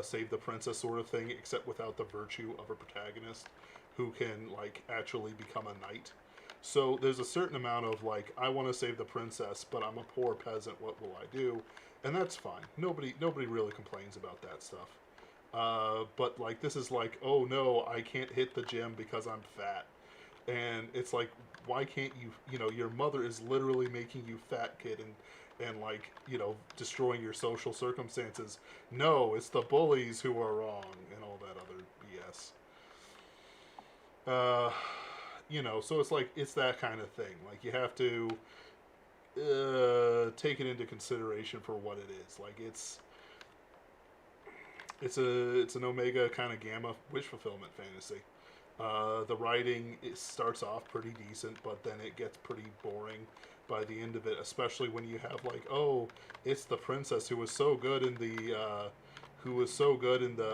save the princess sort of thing, except without the virtue of a protagonist who can like actually become a knight. So there's a certain amount of like, I want to save the princess, but I'm a poor peasant. What will I do? And that's fine. Nobody really complains about that stuff. But like this is like, oh no, I can't hit the gym because I'm fat, and it's like, why can't you? You know, your mother is literally making you fat, kid, and like, you know, destroying your social circumstances. No, it's the bullies who are wrong and all that other BS. Uh, you know, so it's like it's that kind of thing. Like you have to take it into consideration for what it is. Like it's an Omega kind of Gamma wish fulfillment fantasy. The writing, it starts off pretty decent, but then it gets pretty boring by the end of it. Especially when you have like, oh, it's the princess who was so good in the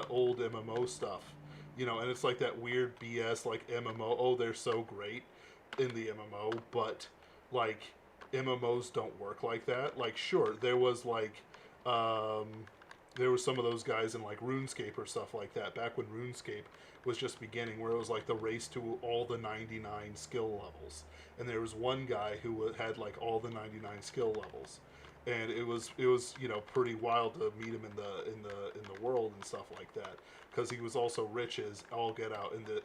old MMO stuff, you know, and it's like that weird BS like MMO. Oh, they're so great in the MMO, but like MMOs don't work like that. Like, sure, um, there was some of those guys in like RuneScape or stuff like that back when RuneScape was just beginning, where it was like the race to all the 99 skill levels, and there was one guy who had like all the 99 skill levels, and it was you know pretty wild to meet him in the world and stuff like that, because he was also rich as all get out in the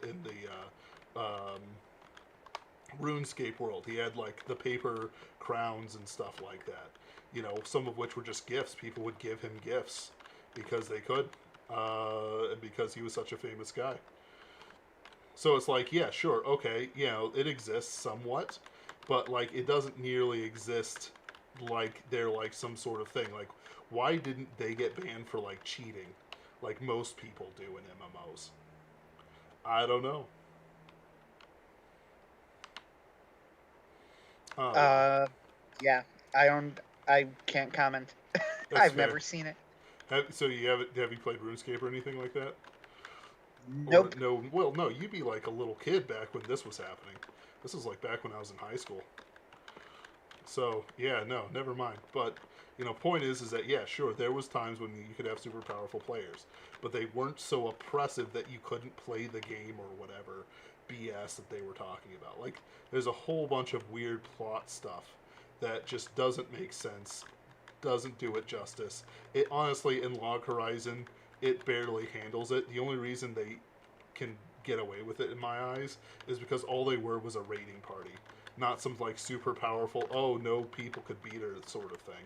RuneScape world. He had like the paper crowns and stuff like that, you know, some of which were just gifts. People would give him gifts because they could, and because he was such a famous guy. So it's like, yeah, sure, okay, you know, it exists somewhat, but like it doesn't nearly exist like they're like some sort of thing. Like, why didn't they get banned for like cheating, like most people do in MMOs? I don't know. Yeah. I can't comment. That's I've fair. never seen it. So have you played RuneScape or anything like that? Or Nope. no? Well, no. You'd be like a little kid back when this was happening. This was like back when I was in high school. So yeah, no, never mind. But you know, point is that yeah, sure, there was times when you could have super powerful players, but they weren't so oppressive that you couldn't play the game or whatever BS that they were talking about. Like, there's a whole bunch of weird plot stuff that just doesn't make sense, doesn't do it justice. It honestly, in Log Horizon, it barely handles it. The only reason they can get away with it in my eyes is because all they were was a raiding party, not some like super powerful, oh no people could beat her sort of thing.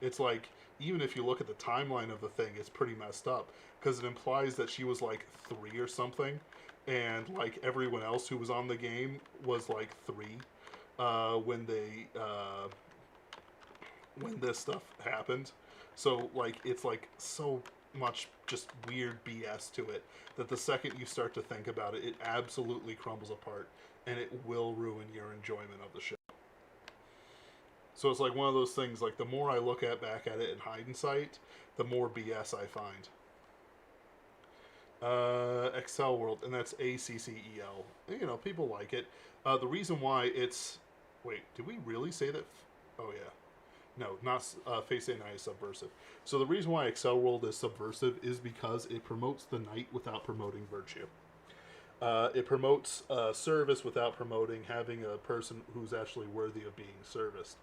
It's like, even if you look at the timeline of the thing, it's pretty messed up because it implies that she was like 3 or something, and like everyone else who was on the game was like 3 when when this stuff happened. So like it's like so much just weird BS to it that the second you start to think about it, it absolutely crumbles apart, and it will ruin your enjoyment of the show. So it's like one of those things. Like the more I look back at it in hindsight, the more BS I find. Excel World, and that's ACCEL. You know, people like it. The reason why it's, wait, did we really say that? Oh yeah, no, not Face Day Night is subversive. So the reason why Excel World is subversive is because it promotes the knight without promoting virtue. It promotes service without promoting having a person who's actually worthy of being serviced.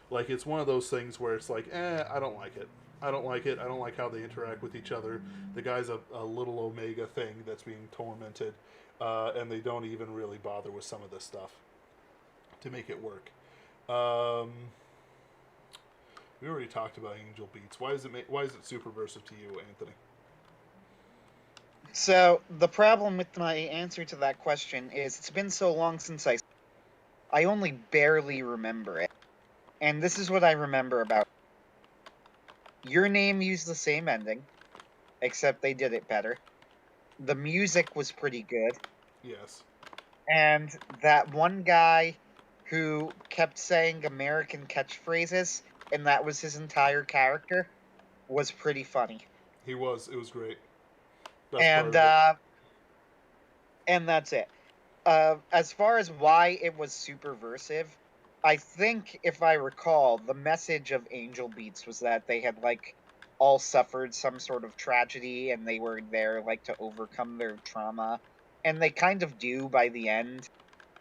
Like, it's one of those things where it's like, I don't like it. I don't like it. I don't like how they interact with each other. The guy's a little Omega thing that's being tormented, and they don't even really bother with some of this stuff to make it work. We already talked about Angel Beats. Why is it Superversive to you, Anthony? So the problem with my answer to that question is it's been so long since I only barely remember it. And this is what I remember about. Your Name used the same ending, except they did it better. The music was pretty good. Yes. And that one guy who kept saying American catchphrases, and that was his entire character, was pretty funny. He was. It was great. Best part And of it. uh, and that's it. As far as why it was superversive, I think if I recall, the message of Angel Beats was that they had like all suffered some sort of tragedy and they were there like to overcome their trauma. And they kind of do by the end.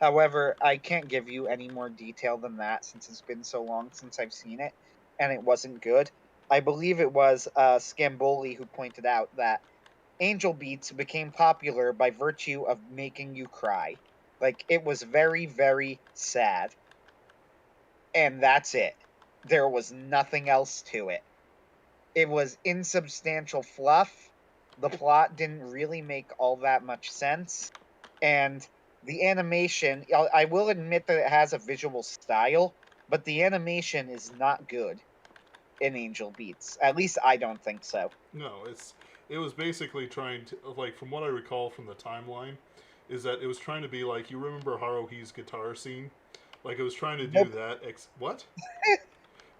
However, I can't give you any more detail than that since it's been so long since I've seen it and it wasn't good. I believe it was Scamboli who pointed out that Angel Beats became popular by virtue of making you cry. Like, it was very, very sad. And that's it. There was nothing else to it. It was insubstantial fluff. The plot didn't really make all that much sense. And the animation, I will admit that it has a visual style, but the animation is not good in Angel Beats. At least I don't think so. No, it was basically trying to, like, from what I recall from the timeline, is that it was trying to be like, you remember Haruhi's guitar scene? Like, it was trying to do Nope, that. What?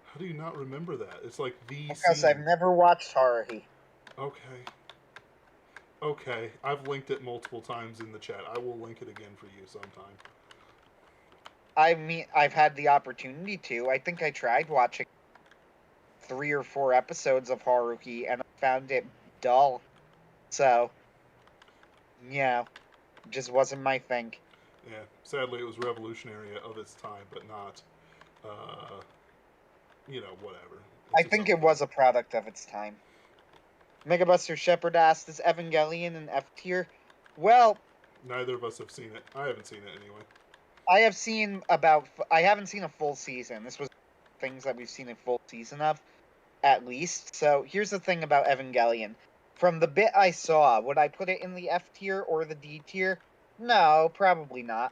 How do you not remember that? It's like the because I've scene. never watched Haruhi. Okay. Okay. I've linked it multiple times in the chat. I will link it again for you sometime. I mean, I've had the opportunity to. I think I tried watching 3 or 4 episodes of Haruhi and I found it dull. So, yeah, just wasn't my thing. Yeah. Sadly, it was revolutionary of its time, but not, uh, whatever. It's I its think own it thing. was a product of its time. Megabuster Shepard asked, "Is Evangelion an F tier?" Well, Neither of us have seen it. I haven't seen it anyway. I haven't seen a full season. This was things that we've seen a full season of, at least. So here's the thing about Evangelion. From the bit I saw, would I put it in the F tier or the D tier? No, probably not.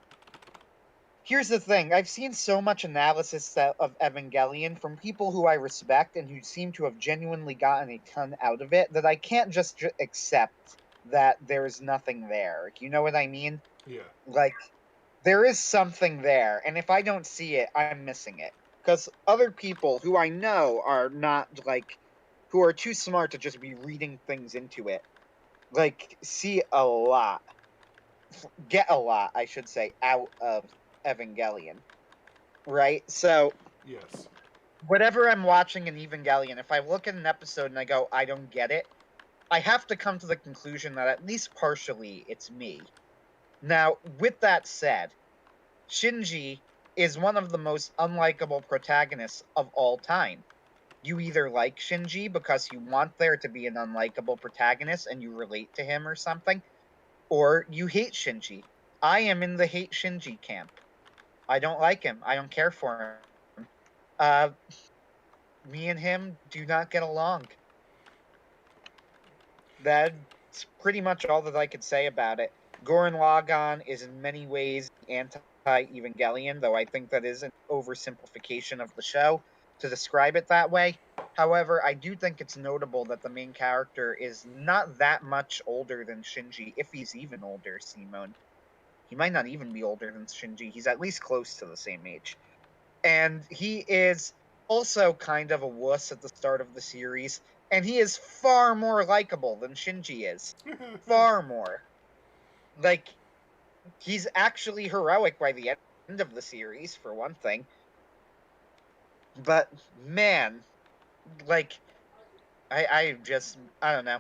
Here's the thing. I've seen so much analysis of Evangelion from people who I respect and who seem to have genuinely gotten a ton out of it that I can't just accept that there's nothing there. You know what I mean? Yeah. Like, there is something there, and if I don't see it, I'm missing it. Because other people who I know are not, like, who are too smart to just be reading things into it, like, see a lot, get a lot, I should say, out of Evangelion. Right? So, Yes. whatever I'm watching in Evangelion, if I look at an episode and I go, I don't get it, I have to come to the conclusion that at least partially it's me. Now, with that said, Shinji is one of the most unlikable protagonists of all time. You either like Shinji because you want there to be an unlikable protagonist and you relate to him or something, or you hate Shinji. I am in the hate Shinji camp. I don't like him. I don't care for him. Uh, Me and him do not get along. That's pretty much all that I could say about it. Goran Lagann is in many ways anti-Evangelion, though I think that is an oversimplification of the show to describe it that way. However, I do think it's notable that the main character is not that much older than Shinji, if he's even older, Simone. He might not even be older than Shinji. He's at least close to the same age. And he is also kind of a wuss at the start of the series, and he is far more likable than Shinji is. Far more. Like, he's actually heroic by the end of the series, for one thing. But, man, like, I don't know.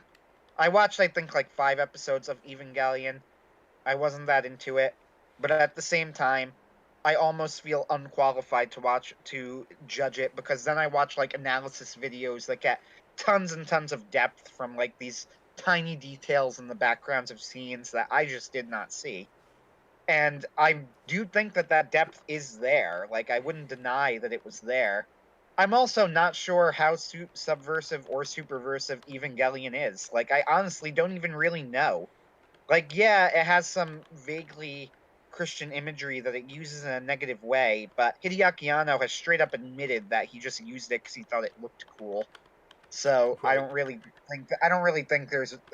I watched, I think, like 5 episodes of Evangelion. I wasn't that into it. But at the same time, I almost feel unqualified to judge it because then I watch like analysis videos that get tons and tons of depth from like these tiny details in the backgrounds of scenes that I just did not see. And I do think that that depth is there. Like, I wouldn't deny that it was there. I'm also not sure how subversive or superversive Evangelion is. Like, I honestly don't even really know. Like, yeah, it has some vaguely Christian imagery that it uses in a negative way, but Hideaki Anno has straight up admitted that he just used it because he thought it looked cool. So I Right. don't really think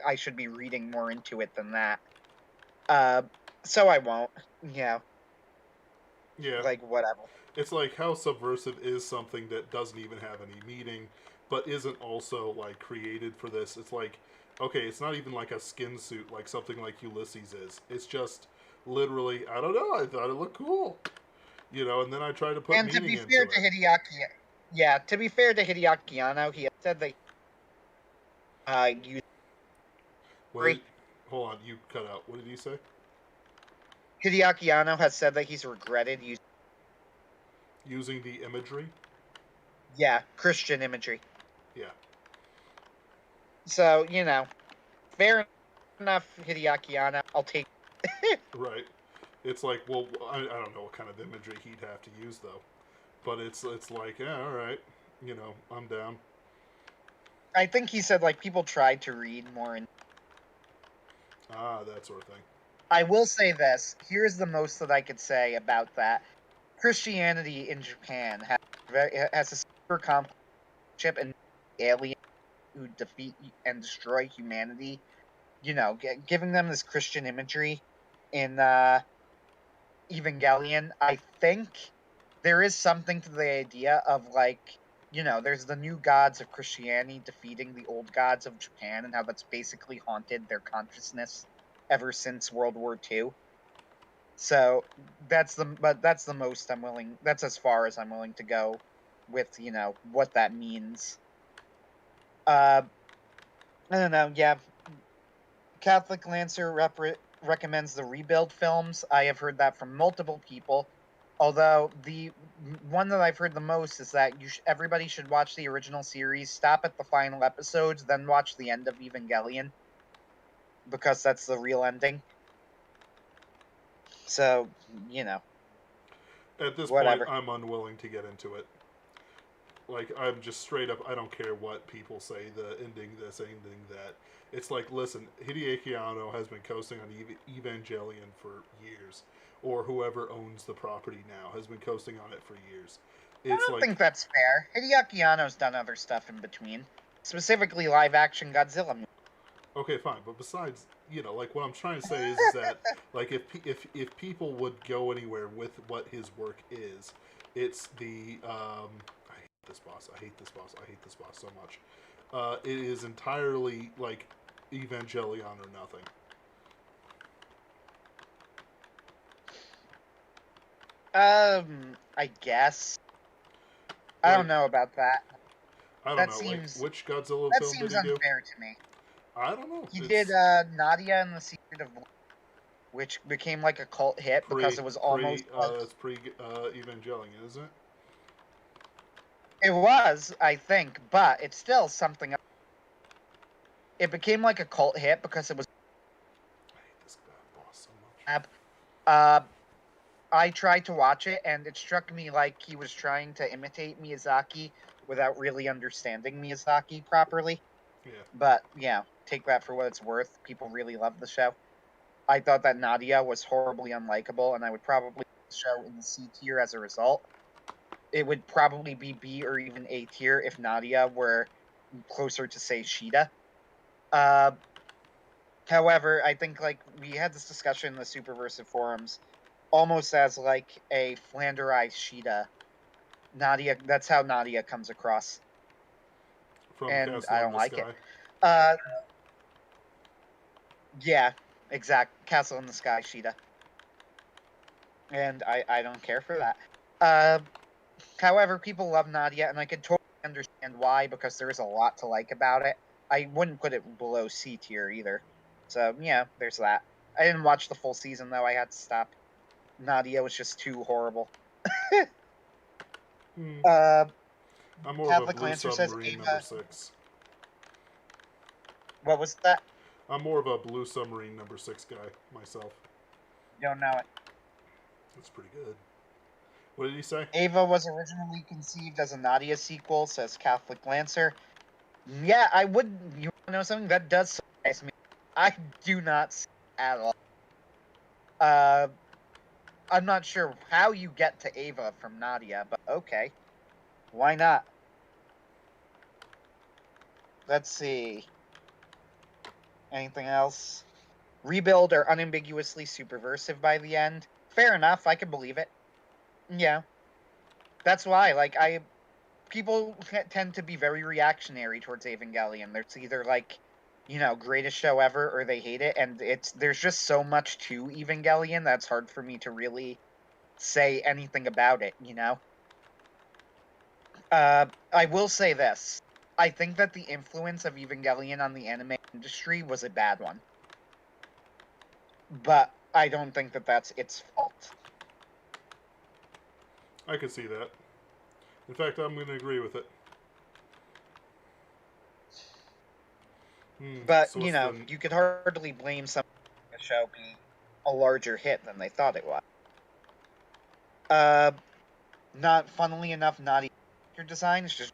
I should be reading more into it than that. So I won't. Yeah, Yeah. like whatever. It's like how subversive is something that doesn't even have any meaning, but isn't also like created for this. It's like, okay, it's not even like a skin suit like something like Ulysses is. It's just literally, I don't know, I thought it looked cool. And then I try to put And to meaning be into fair to it. Hideaki, yeah, to be fair to Hideaki Anno, he had said that used What did, hold on, you cut out. What did he say? Hideaki Anno has said that he's regretted using Using the imagery? Christian imagery. Yeah. So fair enough, Hideaki Anno. I'll take. Right. It's like, well, I don't know what kind of imagery he'd have to use though, but it's like, yeah, all right, I'm down. I think he said like people tried to read more. Ah, that sort of thing. I will say this. Here's the most that I could say about that. Christianity in Japan has a super complex relationship and alien who defeat and destroy humanity. Giving them this Christian imagery in Evangelion, I think there is something to the idea of like, there's the new gods of Christianity defeating the old gods of Japan and how that's basically haunted their consciousness ever since World War II. So that's the most I'm willing. That's as far as I'm willing to go with what that means. Uh, I don't know. Yeah, Catholic Lancer recommends the Rebuild films. I have heard that from multiple people. Although the one that I've heard the most is that everybody should watch the original series, stop at the final episodes, then watch the end of Evangelion because that's the real ending. So At this point, whatever. I'm unwilling to get into it. Like, I'm just straight up, I don't care what people say, the ending this, ending that. It's like, listen, Hideaki Anno has been coasting on Evangelion for years, or whoever owns the property now has been coasting on it for years. I It's don't like, think that's fair. Hideaki Anno's done other stuff in between, specifically live action Godzilla movies. okay, fine, but besides, like what I'm trying to say is that, like, if people would go anywhere with what his work is, it's the I hate this boss. I hate this boss. I hate this boss so much. It is entirely like Evangelion or nothing. I guess. I don't Like, know about that. I don't That know. Like, seems which Godzilla that film did seems he do? unfair to me. I don't know. He did It's Nadia and the Secret of Black, which became like a cult hit because pre it was pre almost like that's pre Evangelion, isn't it? it was, I think, but it's still something else. It became like a cult hit because it was I hate this boss so much. uh I tried to watch it and it struck me like he was trying to imitate Miyazaki without really understanding Miyazaki properly. Yeah. But take that for what it's worth. People really love the show. I thought that Nadia was horribly unlikable, and I would probably put the show in the C tier as a result. It would probably be B or even A tier if Nadia were closer to say Sheeta. Uh, However, I think like we had this discussion in the Superversive forums, almost as like a flanderized Sheeta. Nadia, that's how Nadia comes across, From and Castle I in don't the like it. Sky. Uh, yeah, exact Castle in the Sky Sheeta, and I don't care for that. Uh, However, people love Nadia, and I could totally understand why because there is a lot to like about it. I wouldn't put it below C tier either. So yeah, there's that. I didn't watch the full season though. I had to stop. Nadia was just too horrible. Hmm. Uh, I'm more of a Catholic Blue Lancer says Submarine number Ava. 6. What was that? I'm more of a Blue Submarine number 6 guy myself. Don't know it. That's pretty good. What did he say? Ava was originally conceived as a Nadia sequel, says Catholic Lancer. Yeah, I would. You want to know something that does surprise me? I do not see it at all. Uh, I'm not sure how you get to Ava from Nadia, but okay. Why not? Let's see. Anything else? Rebuild are unambiguously superversive by the end. Fair enough, I can believe it. Yeah. That's why, like, people tend to be very reactionary towards Evangelion. It's either like, greatest show ever, or they hate it, and there's just so much to Evangelion that's hard for me to really say anything about it. I will say this: I think that the influence of Evangelion on the anime industry was a bad one, but I don't think that that's its fault. I can see that. In fact, I'm going to agree with it. But So what's the... you could hardly blame some the show being a larger hit than they thought it was. Not funnily enough, not even your design. It's just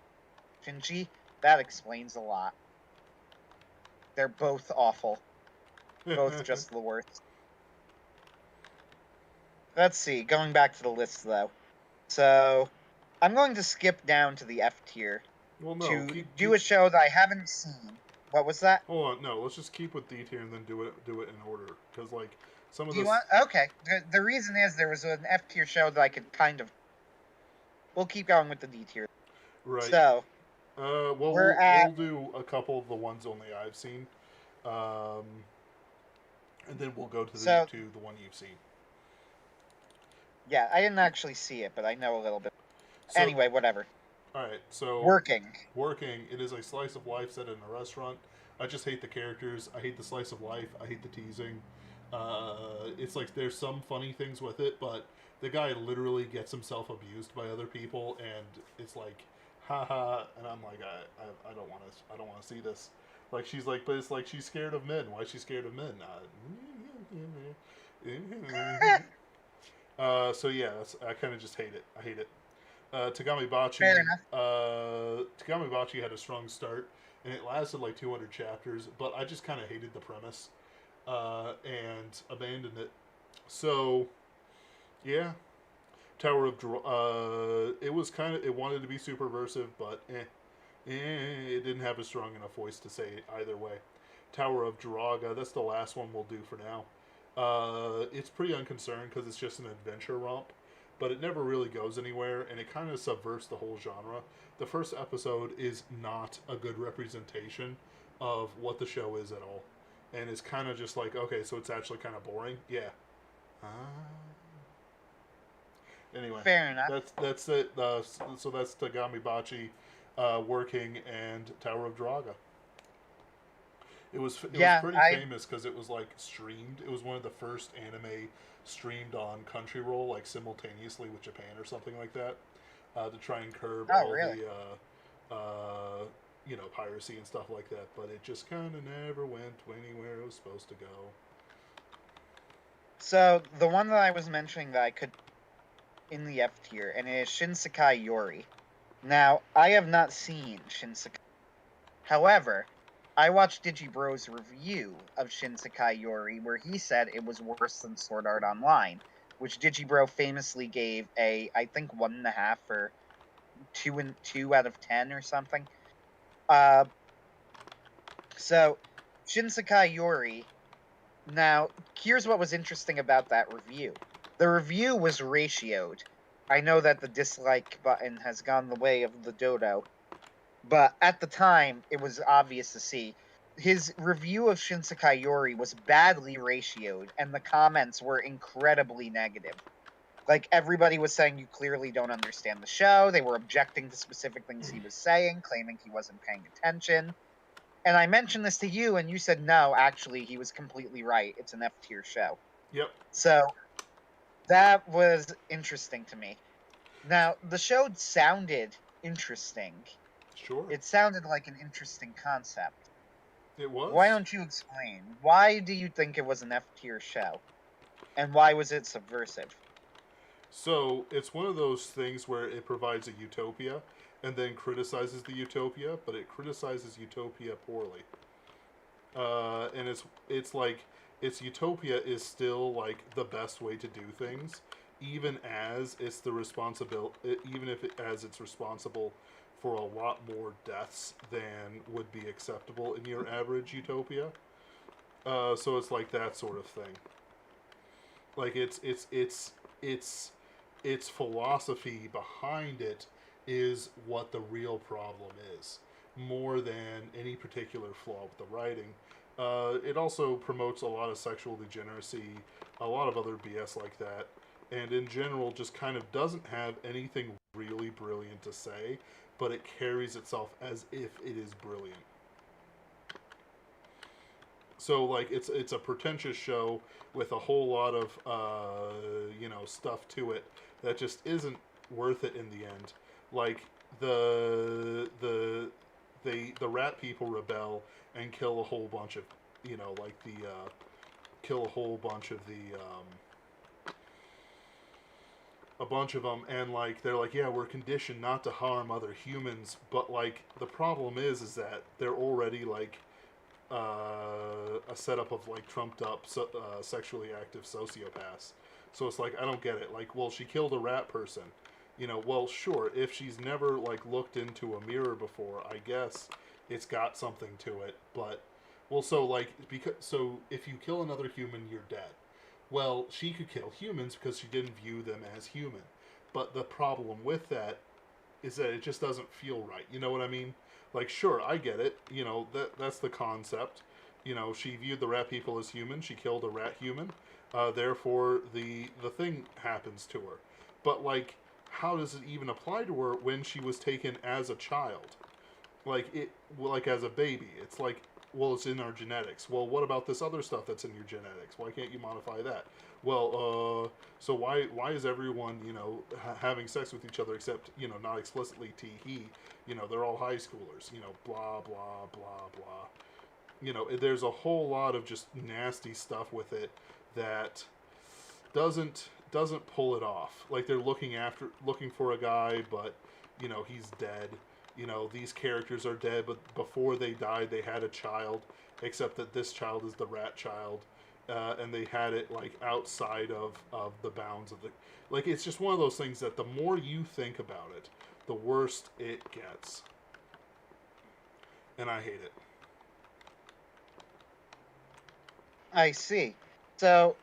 Shinji. That explains a lot. They're both awful. Both just the worst. Let's see. Going back to the list, though. So, I'm going to skip down to the F tier Well, no. to do a show that I haven't seen. What was that? Hold on. No, let's just keep with D tier and then do it in order. Because, like, some of Do you this... want? Okay. The reason is there was an F tier show that I could kind of... We'll keep going with the D tier. Right. So, well, we'll do a couple of the ones only I've seen. And then we'll go to the one you've seen. Yeah, I didn't actually see it, but I know a little bit. So, anyway, whatever. Alright, so... Working. It is a slice of life set in a restaurant. I just hate the characters. I hate the slice of life. I hate the teasing. It's like there's some funny things with it, but the guy literally gets himself abused by other people, and it's like, haha, and I'm like, I don't want to see this. Like, she's like, but it's like she's scared of men. Why is she scared of men? So yeah, I kind of just hate it. I hate it. Tagami Bachi. Tagami Bachi had a strong start, and it lasted like 200 chapters, but I just kind of hated the premise and abandoned it. So, yeah, Tower of it was it wanted to be superversive, but it didn't have a strong enough voice to say it either way. Tower of Draga, that's the last one we'll do for now. It's pretty unconcerned because it's just an adventure romp, but it never really goes anywhere, and it kind of subverts the whole genre. The first episode is not a good representation of what the show is at all, and it's kind of just like, okay, so it's actually kind of boring. Yeah. Anyway, fair enough. That's it. So that's Tagami Bachi, Working, and Tower of Draga. It was pretty famous because it was like streamed. It was one of the first anime streamed on Crunchyroll, like simultaneously with Japan or something like that, to try and curb the piracy and stuff like that. But it just kind of never went anywhere it was supposed to go. So the one that I was mentioning that I could in the F tier, and it is Shinsekai Yori. Now, I have not seen Shinsekai. However, I watched Digibro's review of Shinsekai Yori, where he said it was worse than Sword Art Online, which Digibro famously gave I think 1.5 or 2 out of 10 or something. So, Shinsekai Yori. Now, here's what was interesting about that review. The review was ratioed. I know that the dislike button has gone the way of the dodo, but at the time, it was obvious to see. His review of Shinsekai Yori was badly ratioed, and the comments were incredibly negative. Like, everybody was saying you clearly don't understand the show. They were objecting to specific things he was saying, claiming he wasn't paying attention. And I mentioned this to you, and you said, no, actually, he was completely right. It's an F-tier show. Yep. So, that was interesting to me. Now, the show sounded interesting. Sure. It sounded like an interesting concept. It was? Why don't you explain? Why do you think it was an F-tier show? And why was it subversive? So, it's one of those things where it provides a utopia and then criticizes the utopia, but it criticizes utopia poorly. And it's like its utopia is still like the best way to do things, even as it's responsible for a lot more deaths than would be acceptable in your average utopia. So it's like that sort of thing. Like its philosophy behind it is what the real problem is, more than any particular flaw with the writing. It also promotes a lot of sexual degeneracy, a lot of other BS like that, and in general just kind of doesn't have anything really brilliant to say, but it carries itself as if it is brilliant. So like it's a pretentious show with a whole lot of stuff to it that just isn't worth it in the end. Like the rat people rebel and kill a whole bunch of kill a whole bunch of the a bunch of them, and like they're like, yeah, we're conditioned not to harm other humans, but like the problem is that they're already like a setup of like trumped up sexually active sociopaths. So it's like I don't get it. Like, well, she killed a rat person. Well, sure, if she's never like looked into a mirror before, I guess it's got something to it. But well, so like if you kill another human, you're dead. Well, she could kill humans because she didn't view them as human. But the problem with that is that it just doesn't feel right. You know what I mean? Like, sure, I get it. That's the concept. She viewed the rat people as human. She killed a rat human. Therefore, the thing happens to her. But like, how does it even apply to her when she was taken as a child? Like as a baby. It's like, well, it's in our genetics. Well, what about this other stuff that's in your genetics? Why can't you modify that? Well, so why is everyone having sex with each other except not explicitly he? They're all high schoolers. Blah blah blah blah. There's a whole lot of just nasty stuff with it that doesn't pull it off. Like they're looking for a guy, but he's dead. These characters are dead, but before they died, they had a child. Except that this child is the rat child, and they had it like outside of the bounds of the. Like it's just one of those things that the more you think about it, the worse it gets, and I hate it. I see. So,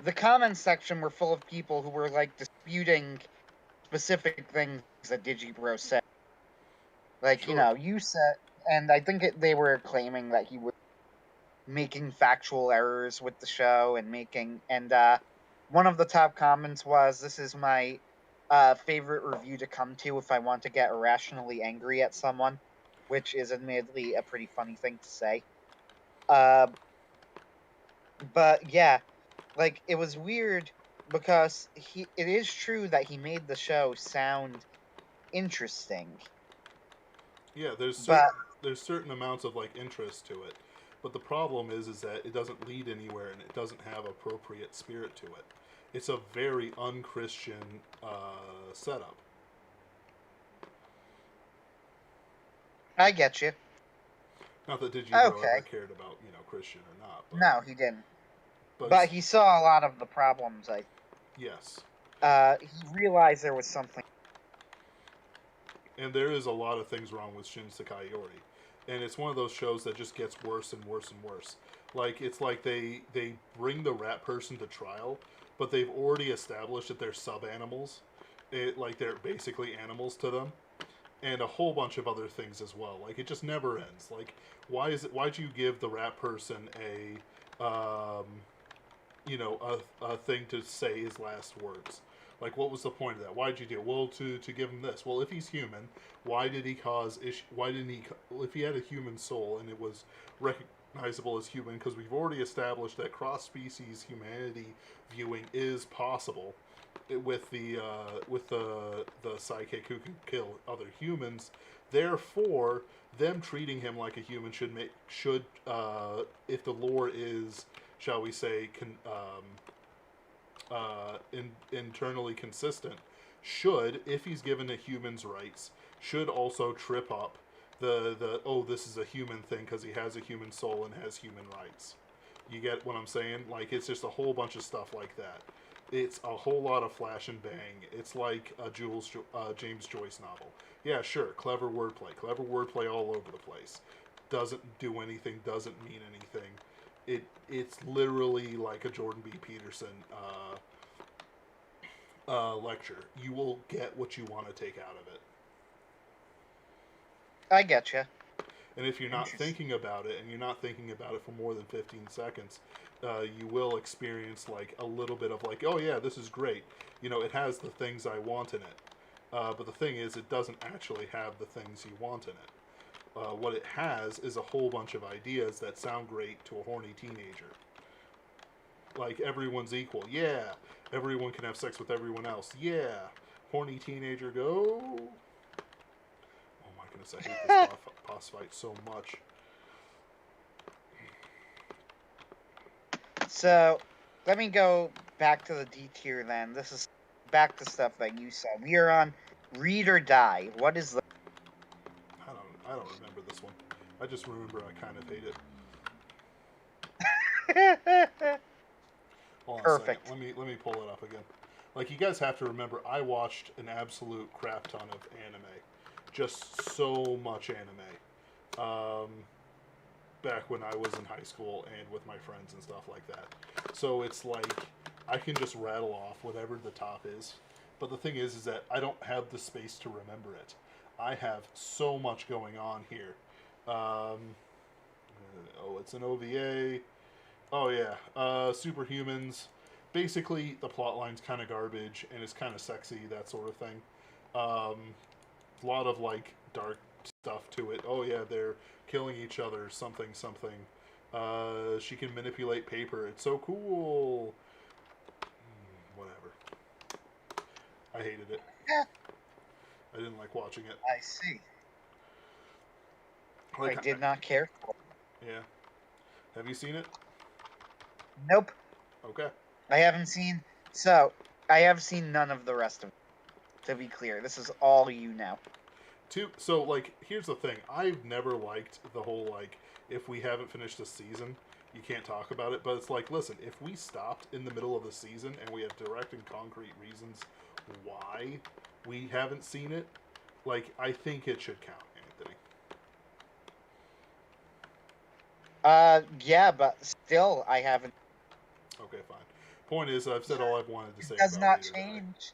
the comments section were full of people who were like disputing specific things that Digibro said. Like, Sure. you said, and I think they were claiming that he was making factual errors with the show and one of the top comments was, "This is my favorite review to come to if I want to get irrationally angry at someone," which is admittedly a pretty funny thing to say. But yeah, like it was weird because it is true that he made the show sound interesting. Yeah, But there's certain amounts of like interest to it, but the problem is that it doesn't lead anywhere and it doesn't have appropriate spirit to it. It's a very unchristian setup. I get you. Not that Digibro Okay. ever cared about Christian or not, No, he didn't. but But he saw a lot of the problems. yes, He realized there was something. and there is a lot of things wrong with Shin Sakaiori, and it's one of those shows that just gets worse and worse and worse. Like it's like they bring the rat person to trial, but they've already established that they're sub animals. Like they're basically animals to them, and a whole bunch of other things as well. Like it just never ends. Like why'd you give the rat person a thing to say his last words? Like what was the point of that? Why'd you do it? Well, to give him this. Well, if he's human, why did he cause issue? Why didn't he? If he had a human soul and it was recognizable as human, because we've already established that cross species humanity viewing is possible with the psychic who can kill other humans. Therefore, them treating him like a human should if the lore is, shall we say, internally consistent, should, if he's given a human's rights, should also trip up the oh, this is a human thing because he has a human soul and has human rights. You get what I'm saying? Like it's just a whole bunch of stuff like that. It's a whole lot of flash and bang. It's like a James Joyce novel. Yeah, sure, clever wordplay all over the place. Doesn't do anything, doesn't mean anything. It's literally like a Jordan B. Peterson lecture. You will get what you want to take out of it. I get you. And if you're not Interesting. thinking about it, and you're not thinking about it for more than 15 seconds, you will experience like a little bit of like, oh yeah, this is great. You know, it has the things I want in it. But the thing is, it doesn't actually have the things you want in it. What it has is a whole bunch of ideas that sound great to a horny teenager. Like, everyone's equal. Yeah. Everyone can have sex with everyone else. Yeah. Horny teenager, go. Oh my goodness, I hate this boss fight so much. So, let me go back to the D tier then. This is back to stuff that you said. We are on Read or Die. What is the... I don't remember this one. I just remember I kind of hate it. Hold on Perfect. a second. Let me pull it up again. Like, you guys have to remember, I watched an absolute crap ton of anime. Just so much anime. Back when I was in high school and with my friends and stuff like that. So it's like, I can just rattle off whatever the top is. But the thing is that I don't have the space to remember it. I have so much going on here. It's an OVA. Oh yeah, Superhumans. Basically, the plot line's kind of garbage and it's kind of sexy, that sort of thing. A lot of like dark stuff to it. Oh yeah, they're killing each other. Something something. She can manipulate paper. It's so cool. Whatever. I hated it. I didn't like watching it. I see. Like, I did not care for it. Yeah. Have you seen it? Nope. Okay. I haven't seen... So, I have seen none of the rest of it. To be clear, this is all you now. So, like, here's the thing. I've never liked the whole, like, if we haven't finished a season, you can't talk about it. But it's like, listen, if we stopped in the middle of the season and we have direct and concrete reasons why we haven't seen it, like, I think it should count, Anthony. Yeah, but still, I haven't... Okay, fine. Point is, I've said all I've wanted to say It does about not Reader change.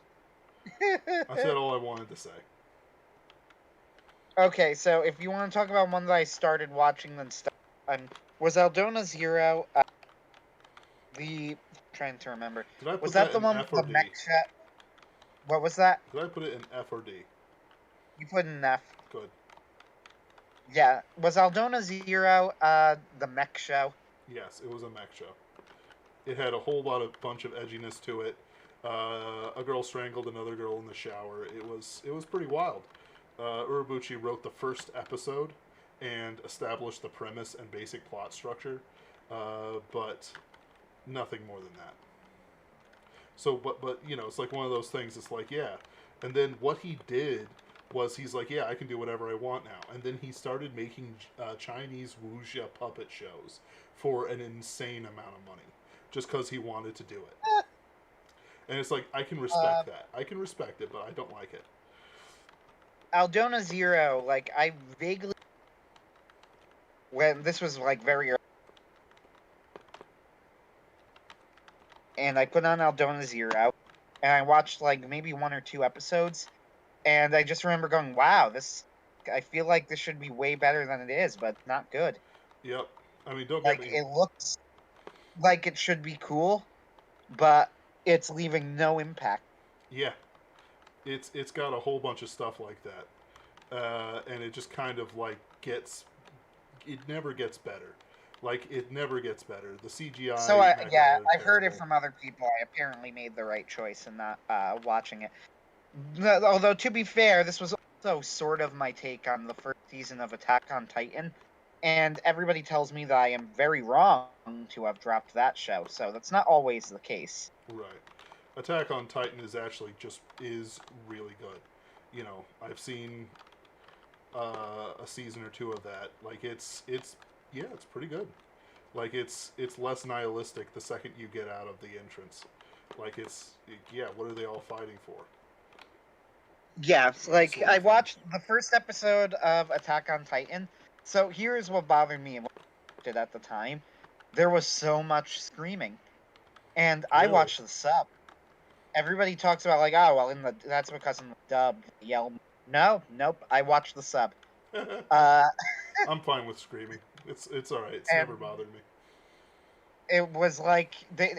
Die. I said all I wanted to say. Okay, so if you want to talk about one that I started watching, then was Aldona Zero I'm trying to remember. Did I put Was that the in one F with or the D? mecha? What was that? Did I put it in F or D? You put an F. Good. Yeah. Was Aldona Zero the mech show? Yes, it was a mech show. It had a whole bunch of edginess to it. A girl strangled another girl in the shower. It was pretty wild. Urobuchi wrote the first episode and established the premise and basic plot structure, but nothing more than that. So, but you know, it's like one of those things. It's like, yeah, and then what he did was he's like, yeah, I can do whatever I want now, and then he started making Chinese wuxia puppet shows for an insane amount of money, just because he wanted to do it. And it's like, I can respect that. I can respect it, but I don't like it. Aldona Zero, like, I vaguely... When this was, like, very early. And I put on Aldona Zero, and I watched, like, maybe 1 or 2 episodes, and I just remember going, wow, I feel like this should be way better than it is, but not good. Yep. I mean, don't Like, get me... it looks like it should be cool, but it's leaving no impact. Yeah. It's got a whole bunch of stuff like that. And it just kind of, like, it never gets better. Like, it never gets better. The CGI... So, yeah, I've heard it from other people. I apparently made the right choice in not watching it. Although, to be fair, this was also sort of my take on the first season of Attack on Titan. And everybody tells me that I am very wrong to have dropped that show. So that's not always the case. Right. Attack on Titan is really good. You know, I've seen a season or 2 of that. Like, it's pretty good. Like, it's less nihilistic the second you get out of the entrance. Like yeah, what are they all fighting for? Yeah, like Sort I of thing. watched the first episode of Attack on Titan. So here's what bothered me and what I watched it at the time. There was so much screaming, and I Really? watched the sub. Everybody talks about like, oh well, that's because in the dub they yell. No, nope. I watched the sub. Uh, I'm fine with screaming. It's all right. It's and never bothered me. it was like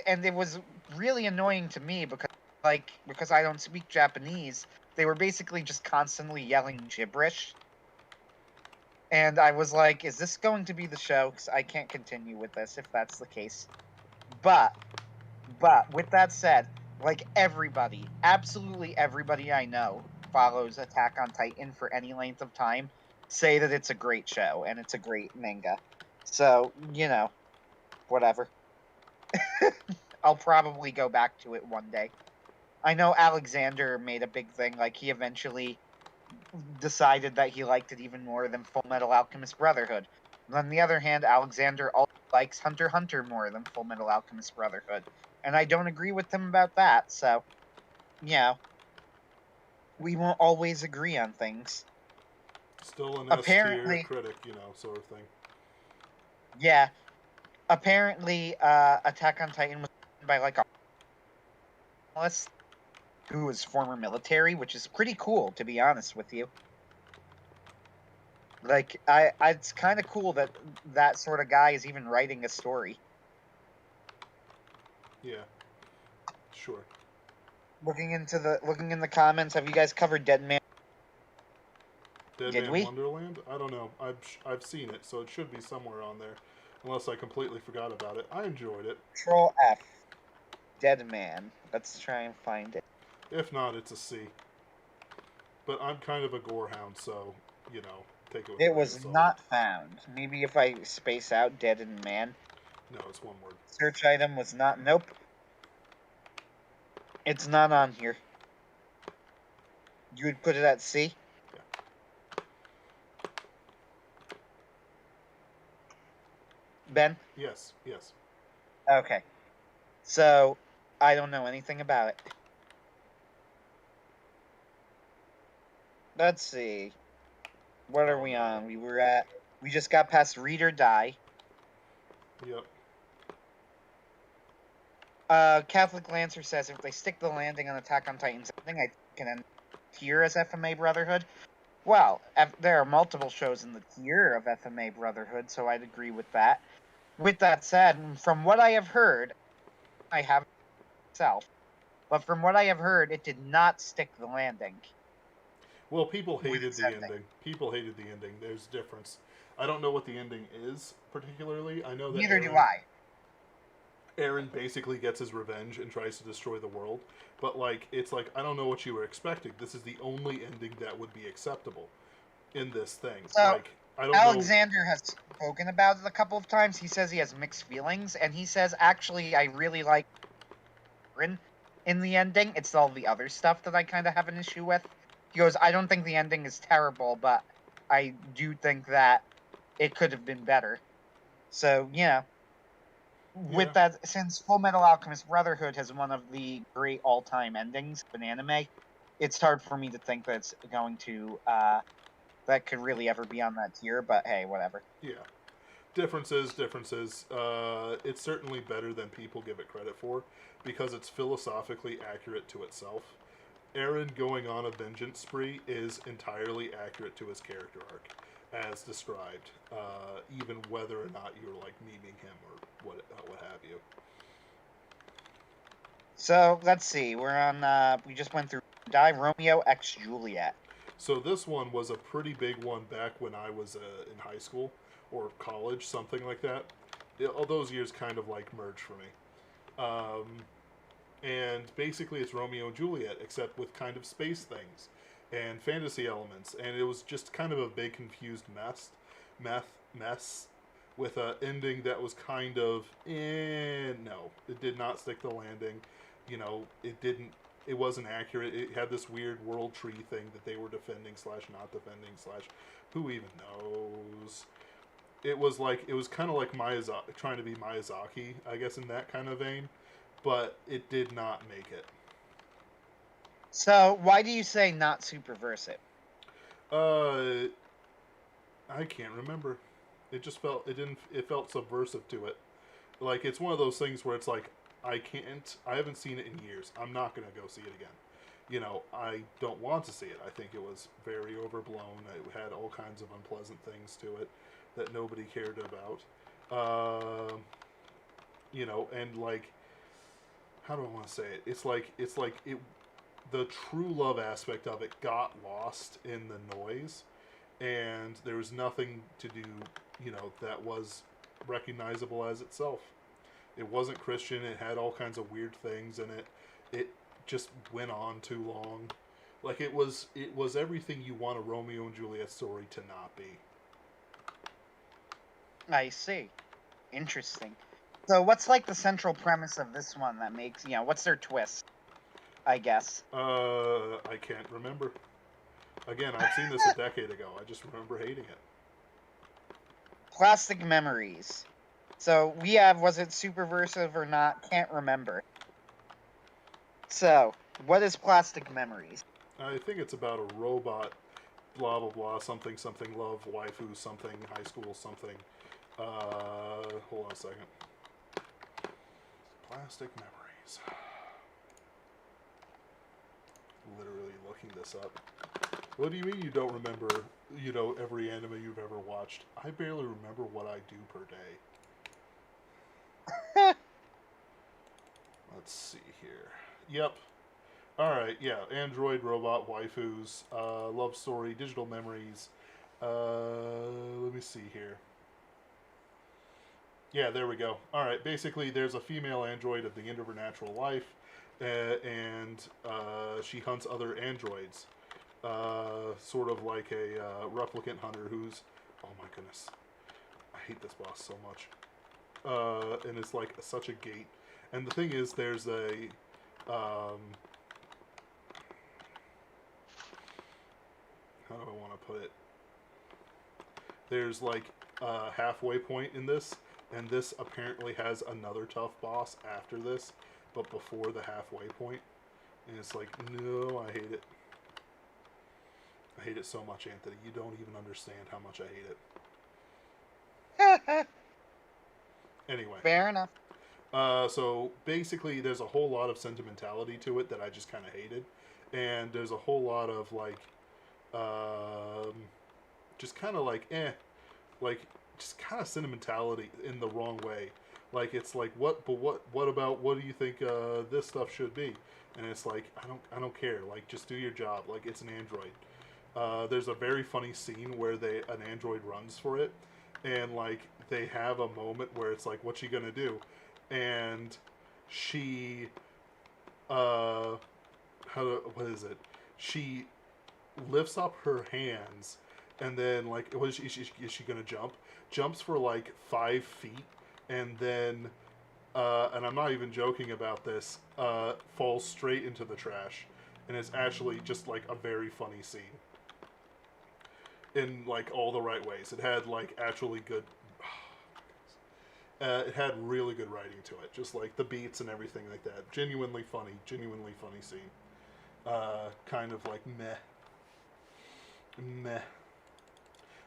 and it was really annoying to me because I don't speak Japanese. They were basically just constantly yelling gibberish, and I was like, "Is this going to be the show? Because I can't continue with this if that's the case." But with that said, like everybody, absolutely everybody I know who follows Attack on Titan for any length of time say that it's a great show and it's a great manga. So whatever. I'll probably go back to it one day. I know Alexander made a big thing, like he eventually decided that he liked it even more than Full Metal Alchemist Brotherhood. On the other hand, Alexander also likes Hunter x Hunter more than Full Metal Alchemist Brotherhood. And I don't agree with him about that, so yeah, we won't always agree on things. Still an S tier Apparently, critic, sort of thing. yeah, apparently Attack on Titan was written by like a journalist who was former military, which is pretty cool to be honest with you. Like it's kind of cool that that sort of guy is even writing a story. Yeah, sure. Looking in the comments, have you guys covered Dead Man? Dead Did Man we? Wonderland? I don't know. I've seen it, so it should be somewhere on there, unless I completely forgot about it. I enjoyed it. Control F. Dead Man. Let's try and find it. If not, it's a C. But I'm kind of a gore hound, so take it with a It grain of was salt. not found. Maybe if I space out Dead and Man. No, it's one word. Search item was not. Nope. It's not on here. You would put it at C? Yeah. Ben? Yes. Yes. Okay. So, I don't know anything about it. Let's see. What are we on? We just got past Read or Die. Yep. Catholic Lancer says if they stick the landing on Attack on Titan's ending, I can end tier as FMA Brotherhood. Well, there are multiple shows in the tier of FMA Brotherhood, so I'd agree with that. With that said, from what I have heard, I haven't myself, but from what I have heard, it did not stick the landing. Well, people With hated its the ending. ending. People hated the ending. There's a difference. I don't know what the ending is particularly. I know that Neither do I. Aaron basically gets his revenge and tries to destroy the world. But it's like I don't know what you were expecting. This is the only ending that would be acceptable in this thing. So, Like I don't know. Alexander has spoken about it a couple of times. He says he has mixed feelings, and he says, actually, I really like Aaron in the ending. It's all the other stuff that I kind of have an issue with. He goes, I don't think the ending is terrible, but I do think that it could have been better. So, Yeah. with that, since Full Metal Alchemist Brotherhood has one of the great all-time endings of an anime, it's hard for me to think that it's going to that could really ever be on that tier. But hey, whatever. Yeah. Differences. It's certainly better than people give it credit for because it's philosophically accurate to itself. Aaron going on a vengeance spree is entirely accurate to his character arc, as described, even whether or not you're memeing him or what have you. So let's see. We're on. We just went through Die Romeo X Juliet. So this one was a pretty big one back when I was in high school or college, something like that. All those years kind of merged for me. Um, and basically it's Romeo and Juliet, except with kind of space things and fantasy elements, and it was just kind of a big confused mess with an ending that was kind of no, it did not stick the landing. It didn't. It wasn't accurate. It had this weird world tree thing that they were defending slash not defending slash who even knows. It was kind of like Miyazaki trying to be Miyazaki, I guess, in that kind of vein. but it did not make it. So why do you say not Superversive? Uh, I can't remember. It just felt it didn't. It felt subversive to it. Like it's one of those things where it's like I can't. I haven't seen it in years. I'm not gonna go see it again. You know, I don't want to see it. I think it was very overblown. It had all kinds of unpleasant things to it that nobody cared about. You know, and like, how do I want to say it? It's like it. The true love aspect of it got lost in the noise, and there was nothing to do. You know, that was recognizable as itself. It wasn't Christian. It had all kinds of weird things in it. It just went on too long. Like it was everything you want a Romeo and Juliet story to not be. I see. Interesting. So what's like the central premise of this one that makes, what's their twist, I guess? I can't remember. Again, I've seen this a decade ago. I just remember hating it. Plastic memories. So we have, was it Superversive or not? Can't remember. So, what is Plastic Memories? I think it's about a robot, blah blah blah, something something love, waifu, something high school, something. Hold on a second. Plastic memories. Literally looking this up. What do you mean you don't remember, every anime you've ever watched? I barely remember what I do per day. Let's see here. Yep. Alright, yeah. Android, robot, waifus, love story, digital memories. Let me see here. Yeah, there we go. Alright, basically there's a female android at the end of her natural life, and she hunts other androids. Sort of like a replicant hunter who's... Oh my goodness. I hate this boss so much. And it's like such a gate. And the thing is, there's a... how do I want to put it? There's like a halfway point in this, and this apparently has another tough boss after this, but before the halfway point. And it's like, no, I hate it. I hate it so much, Anthony. You don't even understand how much I hate it. Anyway. Fair enough. So basically, there's a whole lot of sentimentality to it that I just kind of hated, and there's a whole lot of like, just kind of like just kind of sentimentality in the wrong way. Like it's like what about what do you think this stuff should be? And it's like I don't care. Like just do your job. Like it's an android. There's a very funny scene where an android runs for it, and like they have a moment where it's like, what's she gonna do? And she, what is it? She lifts up her hands, and then like, is she gonna jump? Jumps for like 5 feet, and then, and I'm not even joking about this, falls straight into the trash, and it's actually just like a very funny scene. In like all the right ways. It had like actually good. It had really good writing to it, just like the beats and everything like that. Genuinely funny scene. Kind of like meh.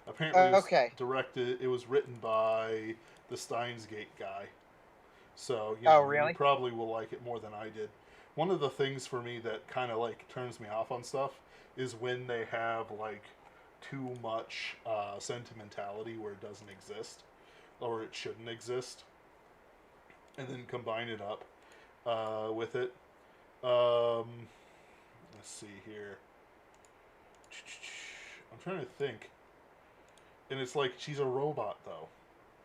Apparently, it was okay. directed. It was written by the Steins Gate guy. So Really? you probably will like it more than I did. One of the things for me that kind of like turns me off on stuff is when they have like too much sentimentality where it doesn't exist or it shouldn't exist, and then combine it up with it. Let's see here. I'm trying to think. And it's like she's a robot though,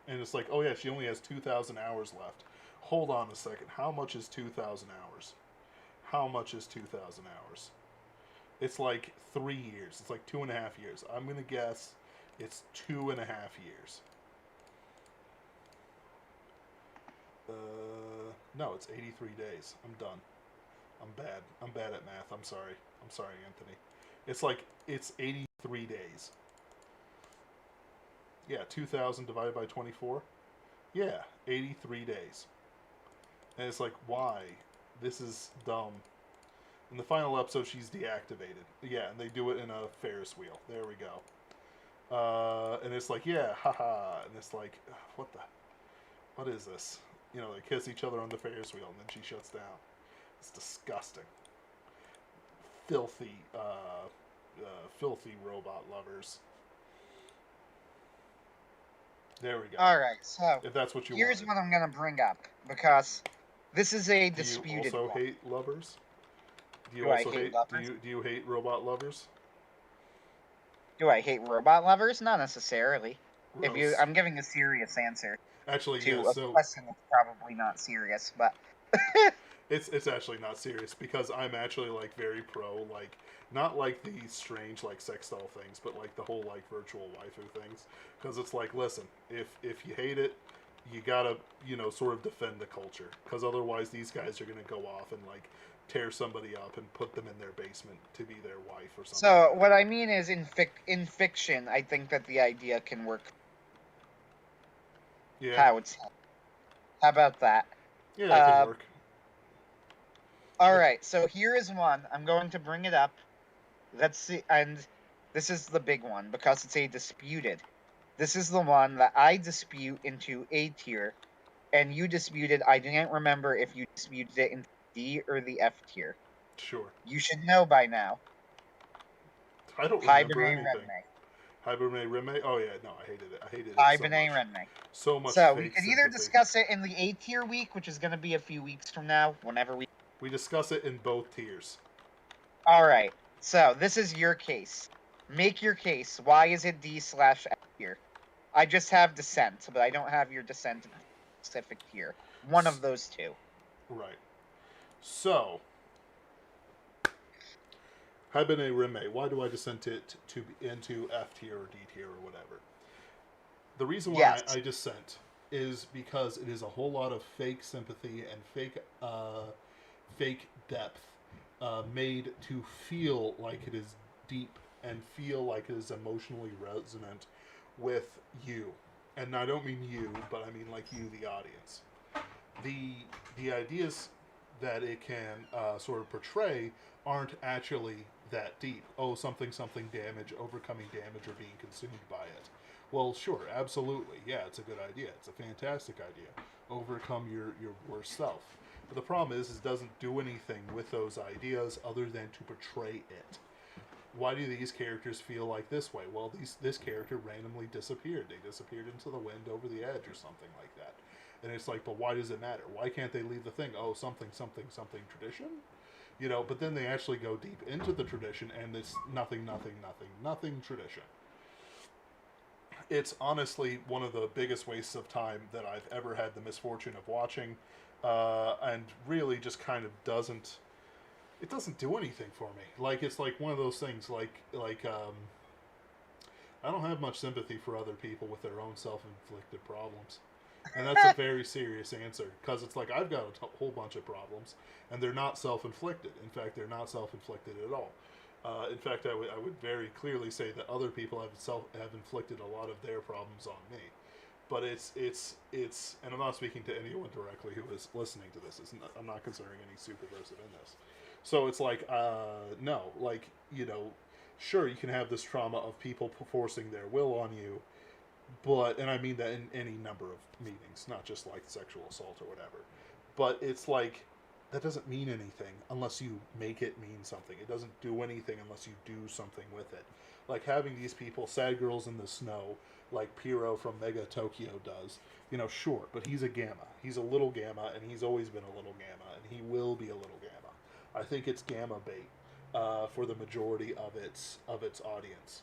and it's like, oh yeah, she only has 2,000 hours left. Hold on a second. How much is 2,000 hours? How much is 2,000 hours? It's like 3 years. It's like 2.5 years. I'm gonna guess it's 2.5 years. No, it's 83 days. I'm done. I'm bad. I'm bad at math. I'm sorry. I'm sorry, Anthony. It's 83 days. Yeah, 2,000 divided by 24. Yeah, 83 days. And it's like, why? This is dumb. In the final episode, she's deactivated. Yeah, and they do it in a Ferris wheel. There we go. And it's like, yeah, haha. And it's like, what is this? You know, they kiss each other on the Ferris wheel, and then she shuts down. It's disgusting. Filthy, filthy robot lovers. There we go. All right, so If that's what you here's wanted. what I'm gonna bring up because this is a Do you disputed also one. hate lovers? Do I hate lovers? Do you hate robot lovers? Do I hate robot lovers? Not necessarily. Gross. I'm giving a serious answer Actually, to yeah. a So question that's probably not serious, but it's actually not serious because I'm actually like very pro, like not like the strange like sex doll things, but like the whole like virtual waifu things. Because it's like, listen, if you hate it, you gotta sort of defend the culture, because otherwise these guys are gonna go off and like tear somebody up and put them in their basement to be their wife or something. so what I mean is in fiction, I think that the idea can work. Yeah. How about that? Yeah, that can work. All right, so here is one. I'm going to bring it up. Let's see, and this is the big one because it's a disputed. This is the one that I dispute into A tier, and you disputed. I didn't remember if you disputed it in D or the F tier. Sure. You should know by now. I don't remember Hibernate anything. Renmei. Hibernate Renmei? Oh yeah, no, I hated it. I hated it Hibernate so much. Renmei. So much. So fake we could sympathy. either discuss it in the A tier week, which is going to be a few weeks from now, whenever we. We discuss it in both tiers. All right. So this is your case. Make your case. Why is it D/F tier? I just have dissent, but I don't have your dissent in a specific tier. One of those two. Right. So, Hibernate Renmei, why do I dissent it into F tier or D tier or whatever? The reason why Yes. I dissent is because it is a whole lot of fake sympathy and fake depth made to feel like it is deep and feel like it is emotionally resonant with you. And I don't mean you, but I mean like you, the audience. The ideas that it can sort of portray aren't actually that deep. Oh, something damage, overcoming damage, or being consumed by it. Well, sure, absolutely. Yeah, it's a good idea. It's a fantastic idea. Overcome your worst self. But the problem is it doesn't do anything with those ideas other than to portray it. Why do these characters feel like this way? Well, this character randomly disappeared. They disappeared into the wind over the edge or something like that. And it's like, but why does it matter? Why can't they leave the thing? Oh, something tradition? But then they actually go deep into the tradition and it's nothing tradition. It's honestly one of the biggest wastes of time that I've ever had the misfortune of watching, and really just kind of doesn't do anything for me. Like, it's like one of those things I don't have much sympathy for other people with their own self-inflicted problems. And that's a very serious answer, because it's like I've got a whole bunch of problems, and they're not self-inflicted. In fact, they're not self-inflicted at all. In fact, I would very clearly say that other people have inflicted a lot of their problems on me. But it's and I'm not speaking to anyone directly who is listening to this. I'm not considering any Superversive in this. So it's like, no, like, sure, you can have this trauma of people forcing their will on you, but, and I mean that in any number of meanings, not just like sexual assault or whatever. But it's like, that doesn't mean anything unless you make it mean something. It doesn't do anything unless you do something with it. Like having these people, sad girls in the snow, like Piro from Mega Tokyo does. Sure, but he's a gamma. He's a little gamma, and he's always been a little gamma, and he will be a little gamma. I think it's gamma bait for the majority of its audience,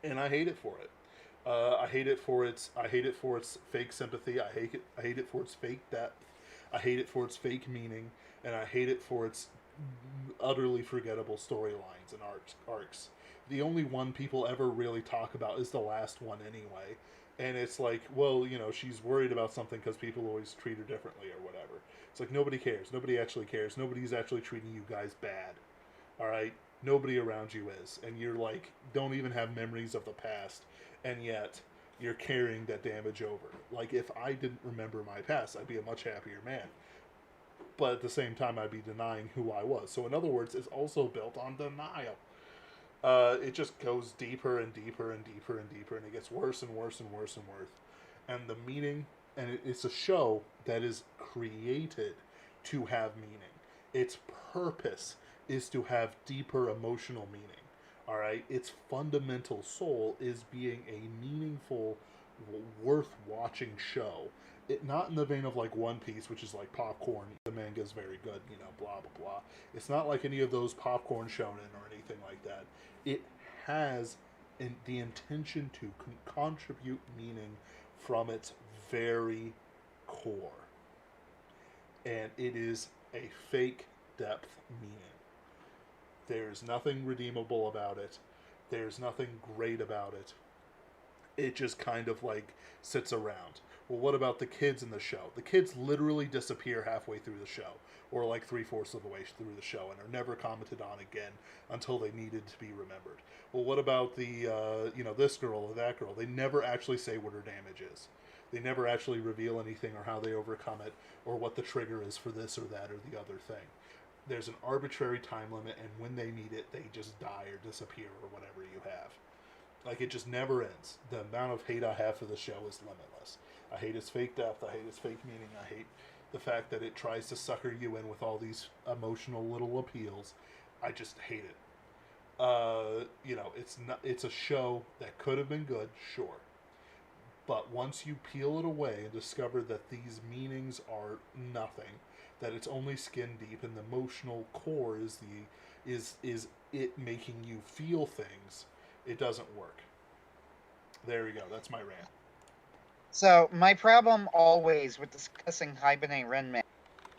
and I hate it for it. I hate it for its fake sympathy. I hate it for its fake depth. I hate it for its fake meaning, and I hate it for its utterly forgettable storylines and arcs. The only one people ever really talk about is the last one anyway. And it's like, well, she's worried about something because people always treat her differently or whatever. It's like, nobody cares. Nobody actually cares. Nobody's actually treating you guys bad. All right? Nobody around you is. And you're like, don't even have memories of the past. And yet, you're carrying that damage over. Like, if I didn't remember my past, I'd be a much happier man. But at the same time, I'd be denying who I was. So, in other words, it's also built on denial. It just goes deeper and deeper and deeper and deeper, and it gets worse and worse and worse and worse. And the meaning, and it's a show that is created to have meaning. Its purpose is to have deeper emotional meaning. All right, its fundamental soul is being a meaningful, worth watching show. It not in the vein of like One Piece, which is like popcorn. The manga is very good, blah blah blah. It's not like any of those popcorn shonen or anything like that. It has the intention to contribute meaning from its very core, and it is a fake depth meaning. There's nothing redeemable about it. There's nothing great about it. It just kind of like sits around. Well, what about the kids in the show? The kids literally disappear halfway through the show, or like 3/4 of the way through the show, and are never commented on again until they needed to be remembered. Well, what about the, this girl or that girl? They never actually say what her damage is. They never actually reveal anything or how they overcome it, or what the trigger is for this or that or the other thing. There's an arbitrary time limit, and when they meet it, they just die or disappear or whatever you have. Like, it just never ends. The amount of hate I have for the show is limitless. I hate its fake depth. I hate its fake meaning. I hate the fact that it tries to sucker you in with all these emotional little appeals. I just hate it. It's a show that could have been good, sure. But once you peel it away and discover that these meanings are nothing, that it's only skin deep, and the emotional core is it making you feel things, it doesn't work. There we go. That's my rant. So, my problem always with discussing Hibine Renmei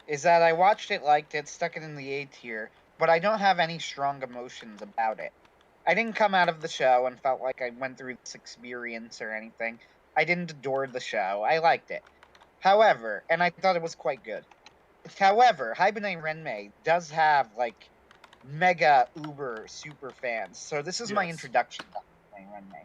is that I watched it, liked it, stuck it in the A tier, but I don't have any strong emotions about it. I didn't come out of the show and felt like I went through this experience or anything. I didn't adore the show. I liked it. However, and I thought it was quite good. However, Hibine Renmei does have, like, mega uber super fans. So this is my Yes. introduction to Hibine Renmei.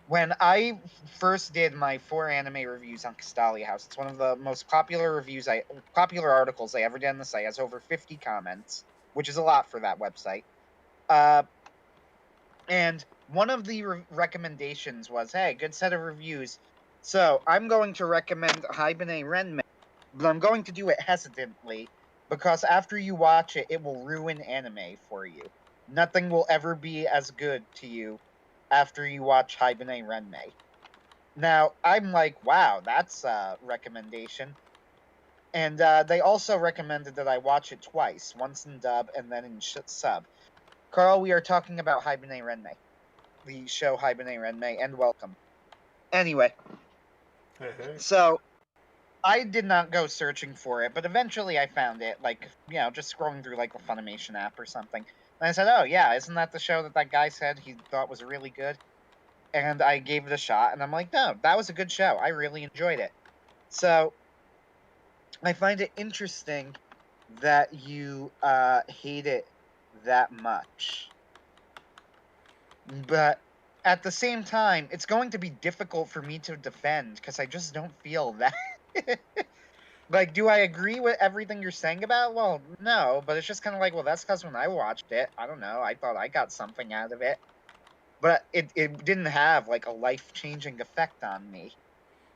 When I first did my 4 anime reviews on Castalia House, it's one of the most popular articles I ever did on the site. It has over 50 comments, which is a lot for that website. And one of the recommendations was, hey, good set of reviews. So I'm going to recommend Hibine Renmei, but I'm going to do it hesitantly, because after you watch it, it will ruin anime for you. Nothing will ever be as good to you after you watch Hibine Renmei. Now, I'm like, wow, that's a recommendation. And they also recommended that I watch it twice, once in dub and then in sub. Carl, we are talking about Hibine Renmei, the show Hibine Renmei, and welcome. Anyway, Hey. So I did not go searching for it, but eventually I found it, like, just scrolling through, like, the Funimation app or something. And I said, oh, yeah, isn't that the show that guy said he thought was really good? And I gave it a shot, and I'm like, no, that was a good show. I really enjoyed it. So I find it interesting that you hate it that much. But at the same time, it's going to be difficult for me to defend, because I just don't feel that. Like, do I agree with everything you're saying about? Well, no, but it's just kind of like, well, that's because when I watched it, I don't know, I thought I got something out of it. But it didn't have, like, a life-changing effect on me.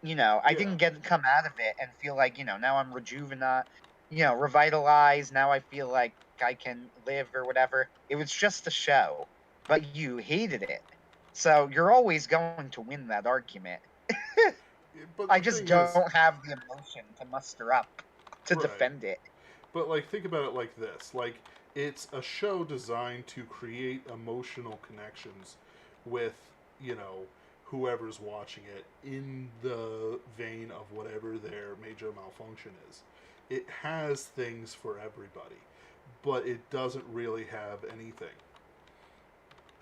I didn't come out of it and feel like, now I'm revitalized, now I feel like I can live or whatever. It was just a show, but you hated it. So you're always going to win that argument. But I just don't have the emotion to muster up to defend it. But, like, think about it like this. Like, it's a show designed to create emotional connections with, whoever's watching it in the vein of whatever their major malfunction is. It has things for everybody, but it doesn't really have anything.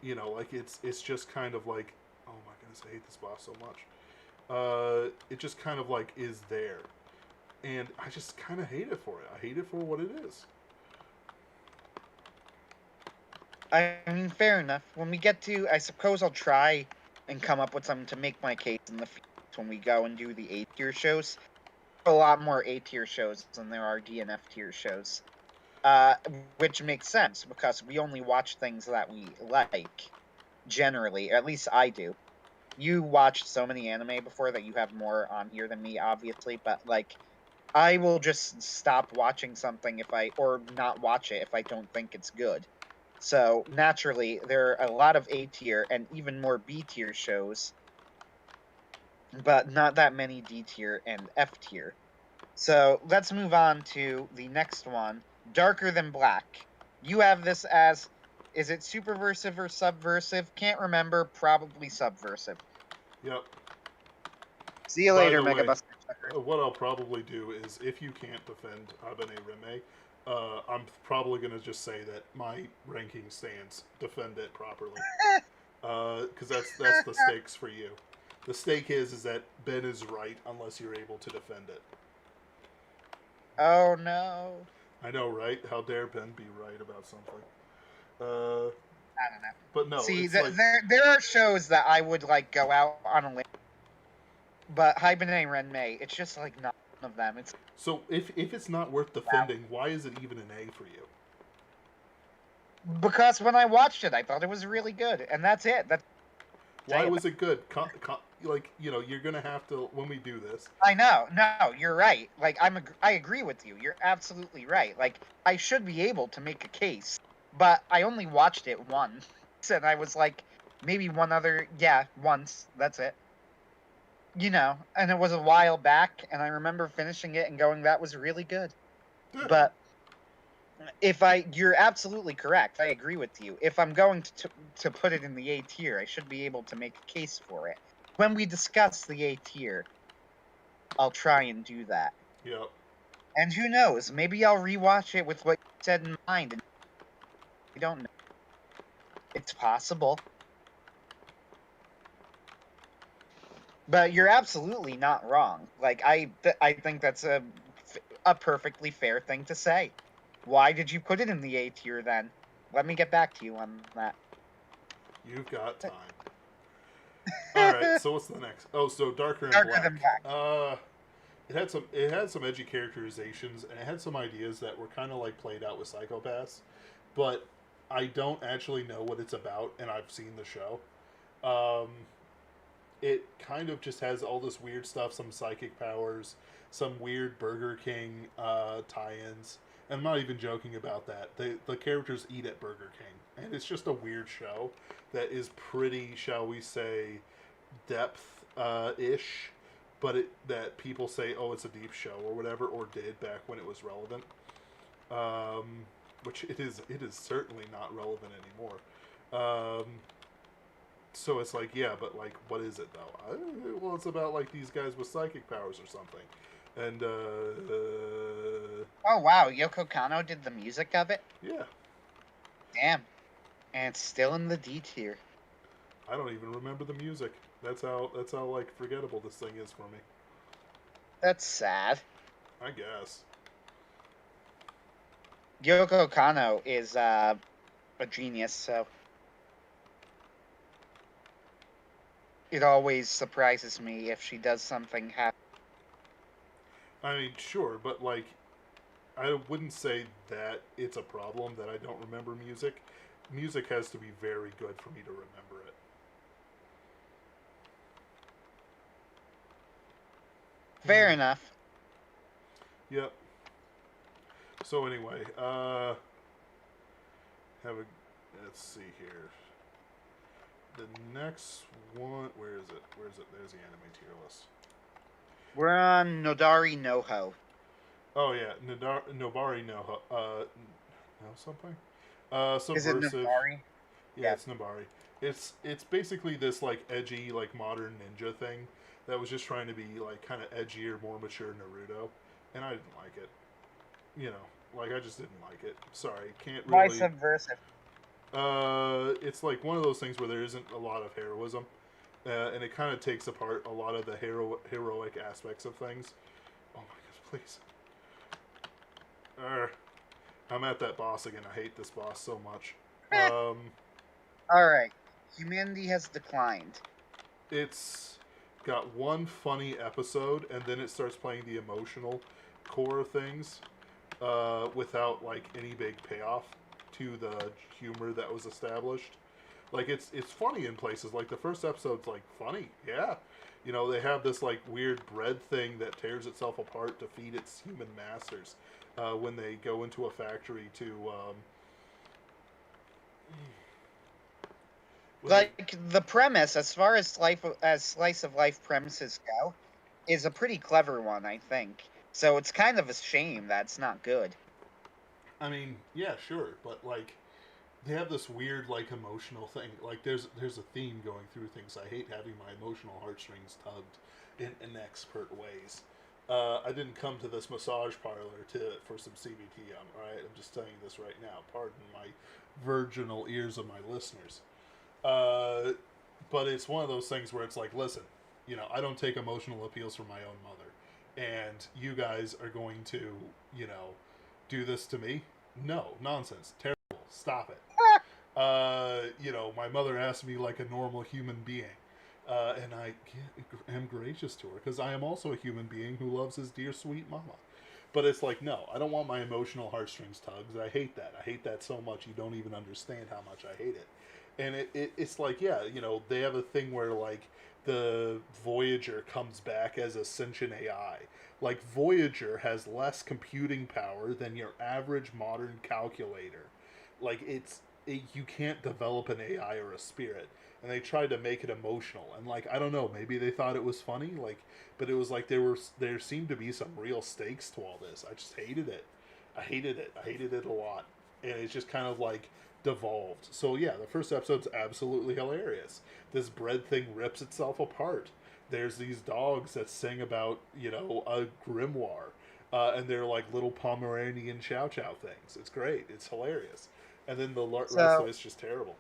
Like, it's just kind of like, oh my goodness, I hate this boss so much. It just kind of like is there, and I just kind of hate it for it. I hate it for what it is. I mean, fair enough. When we get to, I suppose I'll try and come up with something to make my case in the future when we go and do the A tier shows. A lot more A tier shows than there are D and F tier shows. Which makes sense because we only watch things that we like, generally. At least I do. You watched so many anime before that you have more on here than me, obviously, but like, I will just stop watching something or not watch it if I don't think it's good. So naturally, there are a lot of A tier and even more B tier shows, but not that many D tier and F tier. So let's move on to the next one, Darker Than Black. You have this as, is it Superversive or Subversive? Can't remember. Probably Subversive. Yep. See you By later, the way, Megabuster Chucker. what I'll probably do is, if you can't defend Abene Rime, I'm probably going to just say that my ranking stands. Defend it properly. Because that's the stakes for you. The stake is that Ben is right unless you're able to defend it. Oh no. I know, right? How dare Ben be right about something? I don't know. But no, See, it's like there are shows that I would like go out on a limb, but Hibernate Renmei, it's just like none of them. It's so if it's not worth defending, why is it even an A for you? because when I watched it, I thought it was really good, and that's it. Why was it good? Like, you're gonna have to when we do this. I know. No, you're right. Like I agree with you. You're absolutely right. Like I should be able to make a case, but I only watched it once, and I was like, maybe one other. Yeah, once. That's it. And it was a while back, and I remember finishing it and going, "That was really good." Yeah. But you're absolutely correct. I agree with you. If I'm going to put it in the A tier, I should be able to make a case for it. When we discuss the A tier, I'll try and do that. Yep. And who knows? Maybe I'll rewatch it with what you said in mind. And we don't know. It's possible. But you're absolutely not wrong. Like I think that's a perfectly fair thing to say. Why did you put it in the A tier then? Let me get back to you on that. You've got time. All right. So what's the next? Oh, so Darker Than Black. It had some edgy characterizations, and it had some ideas that were kind of like played out with Psychopaths, but I don't actually know what it's about, and I've seen the show. It kind of just has all this weird stuff, some psychic powers, some weird Burger King tie-ins. And I'm not even joking about that. The characters eat at Burger King, and it's just a weird show that is pretty, shall we say, depth-ish, but that people say, oh, it's a deep show or whatever, or did back when it was relevant. Which it is certainly not relevant anymore. So it's like, yeah, but like, what is it though? Well, it's about like these guys with psychic powers or something. And oh wow, Yoko Kanno did the music of it? Yeah. Damn. And it's still in the D tier. I don't even remember the music. That's how like forgettable this thing is for me. That's sad. I guess. Yoko Kanno is a genius, so it always surprises me if she does something happen. I mean, sure, but like, I wouldn't say that it's a problem that I don't remember music. Music has to be very good for me to remember it. Fair enough. Yep. So anyway, let's see here. The next one, where is it? There's the anime tier list. We're on Nodari Noho. Oh yeah, Nobari Noho. No something. Subversive. Is it Nobari? Yeah, it's Nobari. It's basically this like edgy like modern ninja thing that was just trying to be like kind of edgier, more mature Naruto, and I didn't like it. Like I just didn't like it. Sorry, can't really. Why Subversive? It's like one of those things where there isn't a lot of heroism, and it kind of takes apart a lot of the heroic aspects of things. Oh my gosh, please. I'm at that boss again. I hate this boss so much. Alright. Humanity has declined. it's got one funny episode, and then it starts playing the emotional core of things without like any big payoff to the humor that was established. Like it's funny in places. Like the first episode's like funny, yeah. You know, they have this like weird bread thing that tears itself apart to feed its human masters when they go into a factory to when they Like the premise, as far as slice of life premises go, is a pretty clever one, I think. So it's kind of a shame that's not good. I mean, yeah, sure, but like they have this weird like emotional thing. Like there's a theme going through things. I hate having my emotional heartstrings tugged in inexpert ways. I didn't come to this massage parlor for some CBT. All right. I'm just telling you this right now. Pardon my virginal ears of my listeners. Uh, but it's one of those things where it's like, listen, you know, I don't take emotional appeals from my own mother, and you guys are going to, you know, do this to me? No, nonsense, terrible. Stop it. You know, my mother asked me like a normal human being. And I am gracious to her because I am also a human being who loves his dear sweet mama. But it's like, no, I don't want my emotional heartstrings tugged. I hate that. I hate that so much you don't even understand how much I hate it. And it's like, yeah, you know, they have a thing where like the Voyager comes back as a sentient AI. Like Voyager has less computing power than your average modern calculator. Like you can't develop an AI or a spirit, and they tried to make it emotional. And like I don't know, maybe they thought it was funny, like, but it was like there seemed to be some real stakes to all this. I just hated it. I hated it. I hated it a lot, and it's just kind of like devolved. So yeah, the first episode's absolutely hilarious. This bread thing rips itself apart. There's these dogs that sing about, you know, a grimoire, and they're like little Pomeranian chow chow things. It's great. It's hilarious. And then the rest of So, it's just terrible.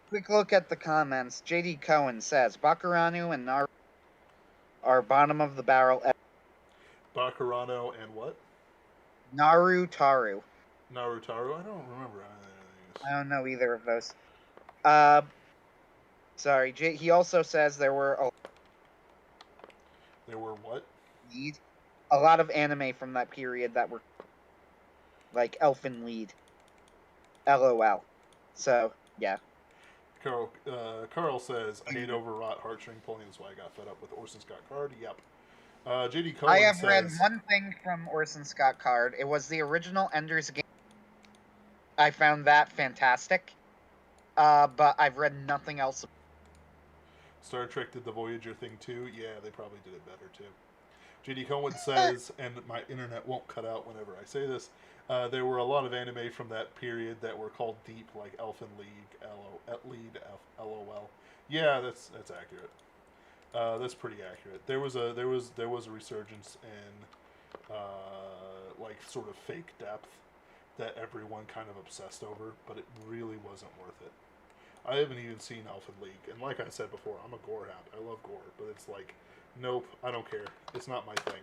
quick look at the comments. JD Cohen says Bakuranu and Naru are bottom of the barrel. Bakurano and what? Naru Taru. Narutaru? I don't remember any of these. I don't know either of those. Uh, sorry. He also says there were There were what? a lot of anime from that period that were like Elfin Lead. LOL. So yeah. Carl says, I hate overwrought heartstring pulling. That's why I got fed up with Orson Scott Card. Yep. JD I Cohen have read says, one thing from Orson Scott Card. It was the original Ender's Game. I found that fantastic. But I've read nothing else. Star Trek did the Voyager thing too. Yeah, they probably did it better too. JD Cohen says, and my internet won't cut out whenever I say this, there were a lot of anime from that period that were called deep, like Elfin League, LOL. Yeah, that's accurate. That's pretty accurate. There was a resurgence in like sort of fake depth that everyone kind of obsessed over, but it really wasn't worth it. I haven't even seen Elfin League, and like I said before, I'm a gore hound. I love gore, but it's like, nope, I don't care. It's not my thing.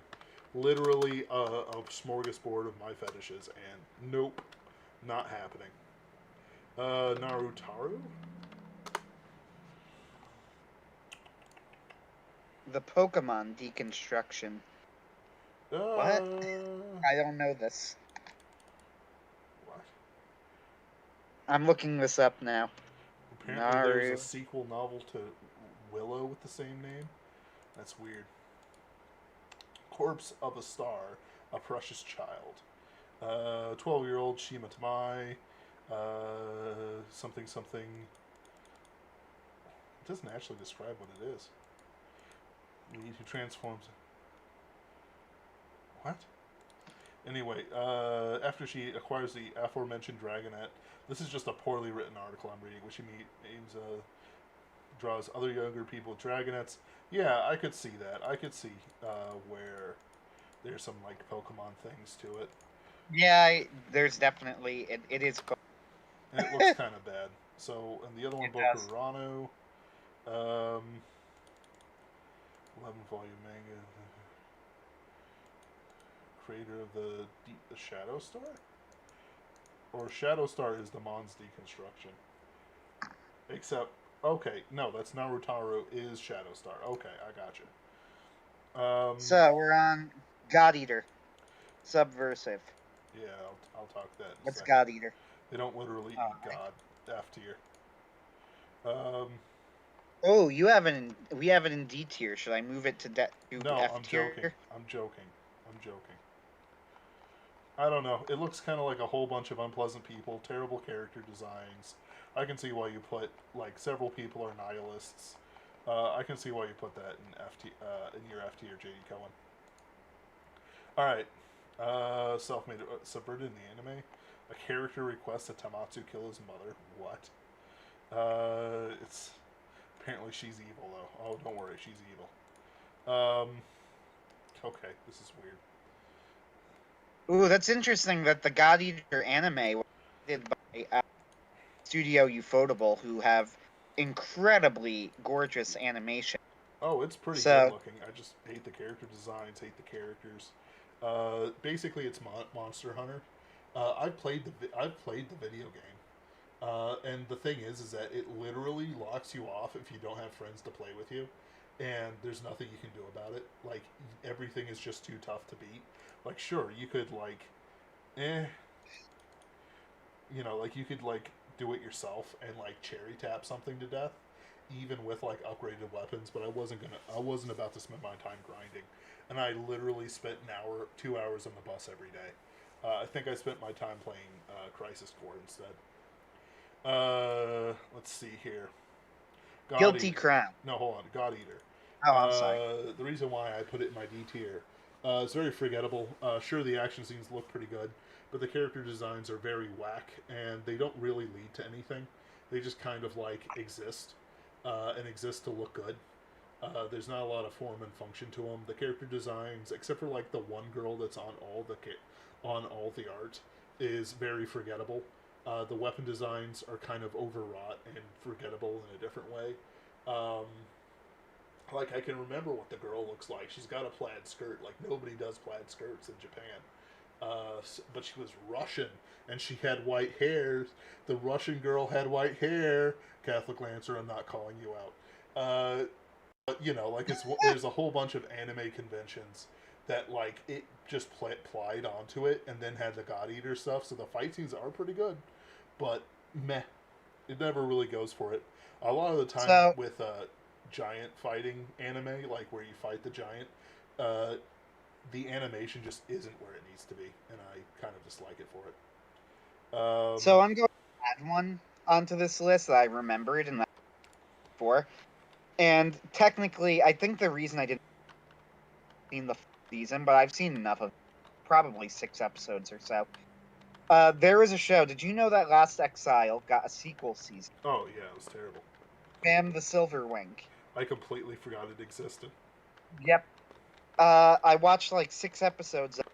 Literally a smorgasbord of my fetishes, and nope, not happening. Narutaru? The Pokemon deconstruction. What? I don't know this. What? I'm looking this up now. Apparently, there's a sequel novel to Willow with the same name. That's weird. Corpse of a Star, A Precious Child. 12-year-old Shima Tamai. Something something. It doesn't actually describe what it is. Lead who transforms. What? Anyway, after she acquires the aforementioned Dragonette, this is just a poorly written article I'm reading, which she aims draws other younger people with Dragonettes. Yeah, I could see that. I could see where there's some like Pokemon things to it. Yeah, there's definitely it is. And it looks kind of bad. So, and the other one, It does. Bokurano, 11 volume manga, creator of the Shadow Star, or Shadow Star is the Mons deconstruction. Except Okay, no, that's Narutaru is Shadowstar. Okay, I got you. So we're on God Eater, Subversive. Yeah, I'll talk that in a What's second. God Eater? They don't literally All eat right. God. F tier. Um, Oh, you have it in. We have it in D tier. Should I move it to no, F I'm joking. tier? I'm joking. I'm joking. I don't know. It looks kind of like a whole bunch of unpleasant people, terrible character designs. I can see why you put like several people are nihilists. I can see why you put that in in your F tier, JD Cohen. All right. Self-made subverted in the anime. A character requests that Tamatsu kill his mother. What? It's apparently she's evil though. Oh, don't worry, she's evil. Okay, this is weird. Ooh, that's interesting that the God Eater anime was did by Studio Ufotable, who have incredibly gorgeous animation. Oh, it's pretty good So, looking. I just hate the character designs, hate the characters. Basically, it's Monster Hunter. I've played the video game, and the thing is that it literally locks you off if you don't have friends to play with you, and there's nothing you can do about it. Like everything is just too tough to beat. Like sure, you could like, eh, like you could like do it yourself and like cherry tap something to death, even with like upgraded weapons. But I wasn't about to spend my time grinding, and I literally spent an hour, 2 hours on the bus every day. I think I spent my time playing Crisis Core instead. Let's see here. God Guilty Eater. Crown. No, hold on. God Eater. Oh, I'm sorry. The reason why I put it in my D tier, it's very forgettable. Sure, the action scenes look pretty good, but the character designs are very whack, and they don't really lead to anything. They just kind of like exist, and exist to look good. There's not a lot of form and function to them. The character designs, except for like the one girl that's on all the art, is very forgettable. The weapon designs are kind of overwrought and forgettable in a different way. Um, like I can remember what the girl looks like. She's got a plaid skirt. Like nobody does plaid skirts in Japan. But she was Russian and she had white hair. The Russian girl had white hair. Catholic Lancer, I'm not calling you out. But like there's a whole bunch of anime conventions that like it just plied onto it, and then had the God Eater stuff. So the fight scenes are pretty good, but meh, it never really goes for it. A lot of the time So, with giant fighting anime, like where you fight the giant, uh, the animation just isn't where it needs to be, and I kind of dislike it for it. so I'm going to add one onto this list that I remembered and that before. And technically, I think the reason I didn't see the season, but I've seen enough of probably 6 episodes or so. There is a show. Did you know that Last Exile got a sequel season? Oh yeah, it was terrible. Bam the Silverwing. I completely forgot it existed. Yep. I watched like 6 episodes of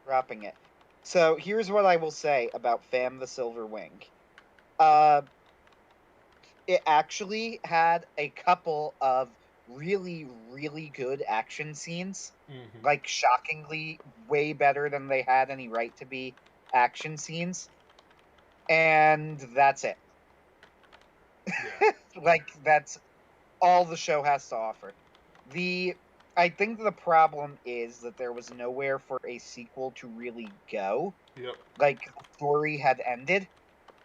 dropping it. So here's what I will say about Fam the Silver Wing. It actually had a couple of really, really good action scenes. Mm-hmm. Like shockingly way better than they had any right to be action scenes. And that's it. Yeah. Like that's all the show has to offer. I think the problem is that there was nowhere for a sequel to really go. Yep. Like the story had ended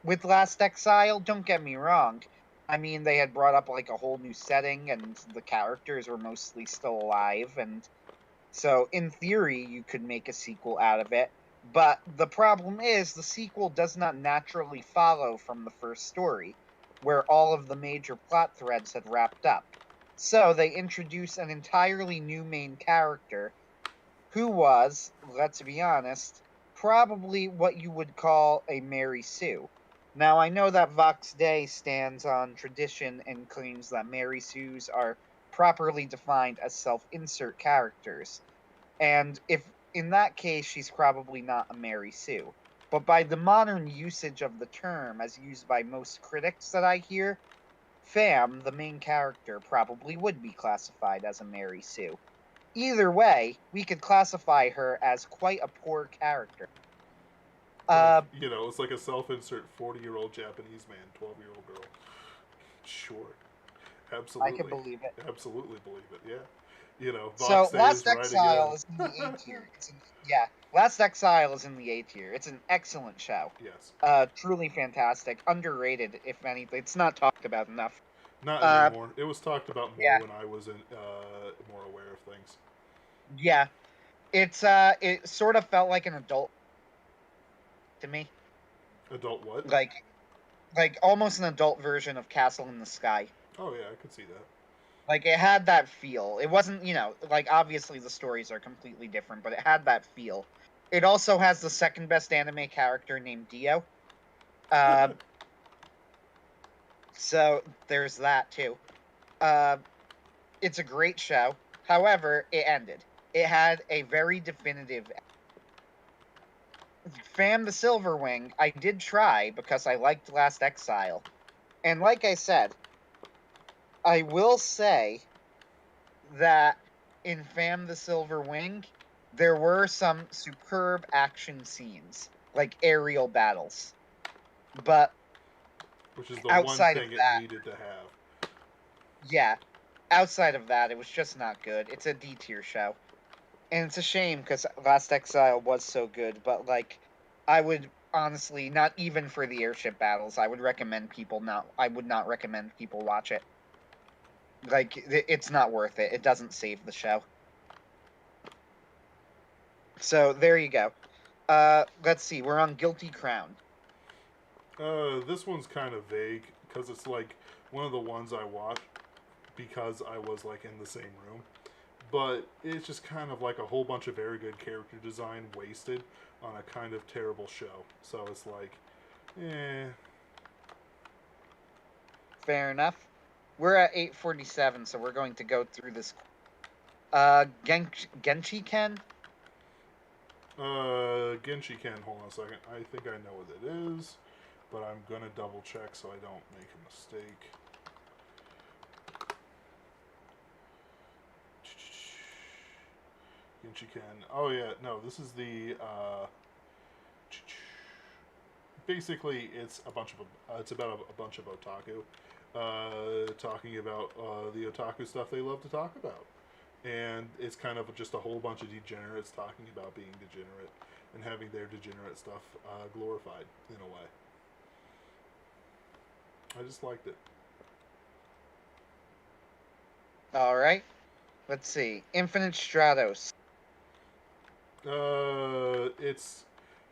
with Last Exile. Don't get me wrong. I mean, they had brought up like a whole new setting, and the characters were mostly still alive, and so in theory, you could make a sequel out of it. But the problem is, the sequel does not naturally follow from the first story, where all of the major plot threads had wrapped up. So they introduce an entirely new main character who was, let's be honest, probably what you would call a Mary Sue. Now, I know that Vox Day stands on tradition and claims that Mary Sues are properly defined as self insert characters. And if in that case, she's probably not a Mary Sue. But by the modern usage of the term, as used by most critics that I hear, Fam, the main character, probably would be classified as a Mary Sue. Either way, we could classify her as quite a poor character. Like Uh, it's like a self-insert 40-year-old Japanese man, 12-year-old girl. Sure. I can Absolutely. believe it. Absolutely believe it. Yeah. So Vox Day Last is right again. Exile is in the A tier. Yeah, Last Exile is in the A tier. It's an excellent show. Yes. Truly fantastic, underrated if anything. It's not talked about enough. Not Uh, anymore. It was talked about more yeah, when I was more aware of things. yeah. It sort of felt like an adult to me, Adult what? like almost an adult version of Castle in the Sky. Oh yeah, I could see that. Like it had that feel. It wasn't, like obviously the stories are completely different, but it had that feel. It also has the second best anime character named Dio. Uh, so there's that too. Uh, it's a great show. However, it ended. It had a very definitive Fam the Silverwing. I did try because I liked Last Exile. And like I said, I will say that in Fam the Silver Wing, there were some superb action scenes, like aerial battles. But Which is the one outside of thing it that, needed to have. yeah, outside of that, it was just not good. It's a D tier show. And it's a shame because Last Exile was so good, but like, I would honestly, not even for the airship battles, I would not recommend people watch it. Like, it's not worth it. It doesn't save the show. So there you go. Let's see. We're on Guilty Crown. This one's kind of vague because it's like one of the ones I watched because I was like in the same room. But it's just kind of like a whole bunch of very good character design wasted on a kind of terrible show. So it's like, eh. Fair enough. We're at 8:47, so we're going to go through this. Genchi Ken. Genshi Ken, hold on a second. I think I know what it is, but I'm gonna double check so I don't make a mistake. Genshi Ken. Oh yeah, no, this is the basically it's a bunch of it's about a bunch of otaku talking about the otaku stuff they love to talk about, and it's kind of just a whole bunch of degenerates talking about being degenerate and having their degenerate stuff glorified in a way. I just liked it. All right. Let's see. Infinite Stratos.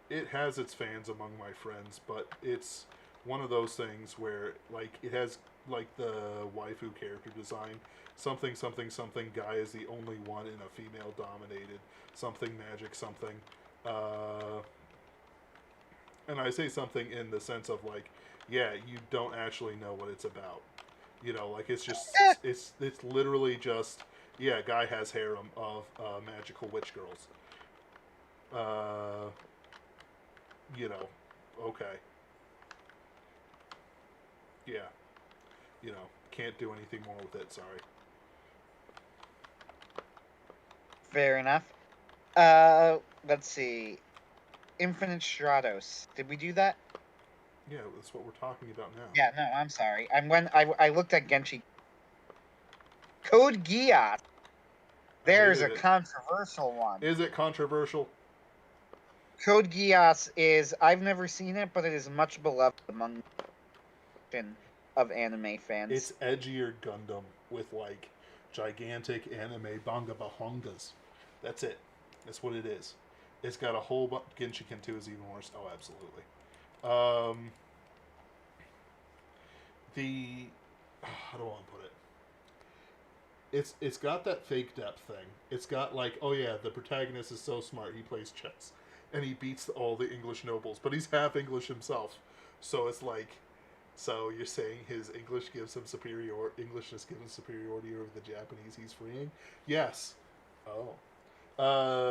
It has its fans among my friends, but it's one of those things where like it has like the waifu character design. Something something something guy is the only one in a female dominated something magic something. Uh, and I say something in the sense of like, yeah, you don't actually know what it's about. Like it's just it's literally just yeah, guy has harem of magical witch girls. Uh, you know, okay, yeah, can't do anything more with it. Sorry. Fair enough. Let's see. Infinite Stratos. Did we do that? Yeah, that's what we're talking about now. Yeah. No, I'm sorry. I looked at Genchi. Code Geass. I There's hated a it. controversial one. Is it controversial? Code Geass is, I've never seen it, but it is much beloved among of anime fans. It's edgier Gundam with like gigantic anime banga bahongas. That's it. That's what it is. It's got a whole bunch. Genshiken 2 is even worse. Oh, absolutely. Um, the how do I want to put it? It's got that fake depth thing. It's got like, oh yeah, the protagonist is so smart. He plays chess and he beats all the English nobles, but he's half English himself. So it's like, so you're saying his English gives him Englishness gives him superiority over the Japanese he's freeing? Yes. Oh.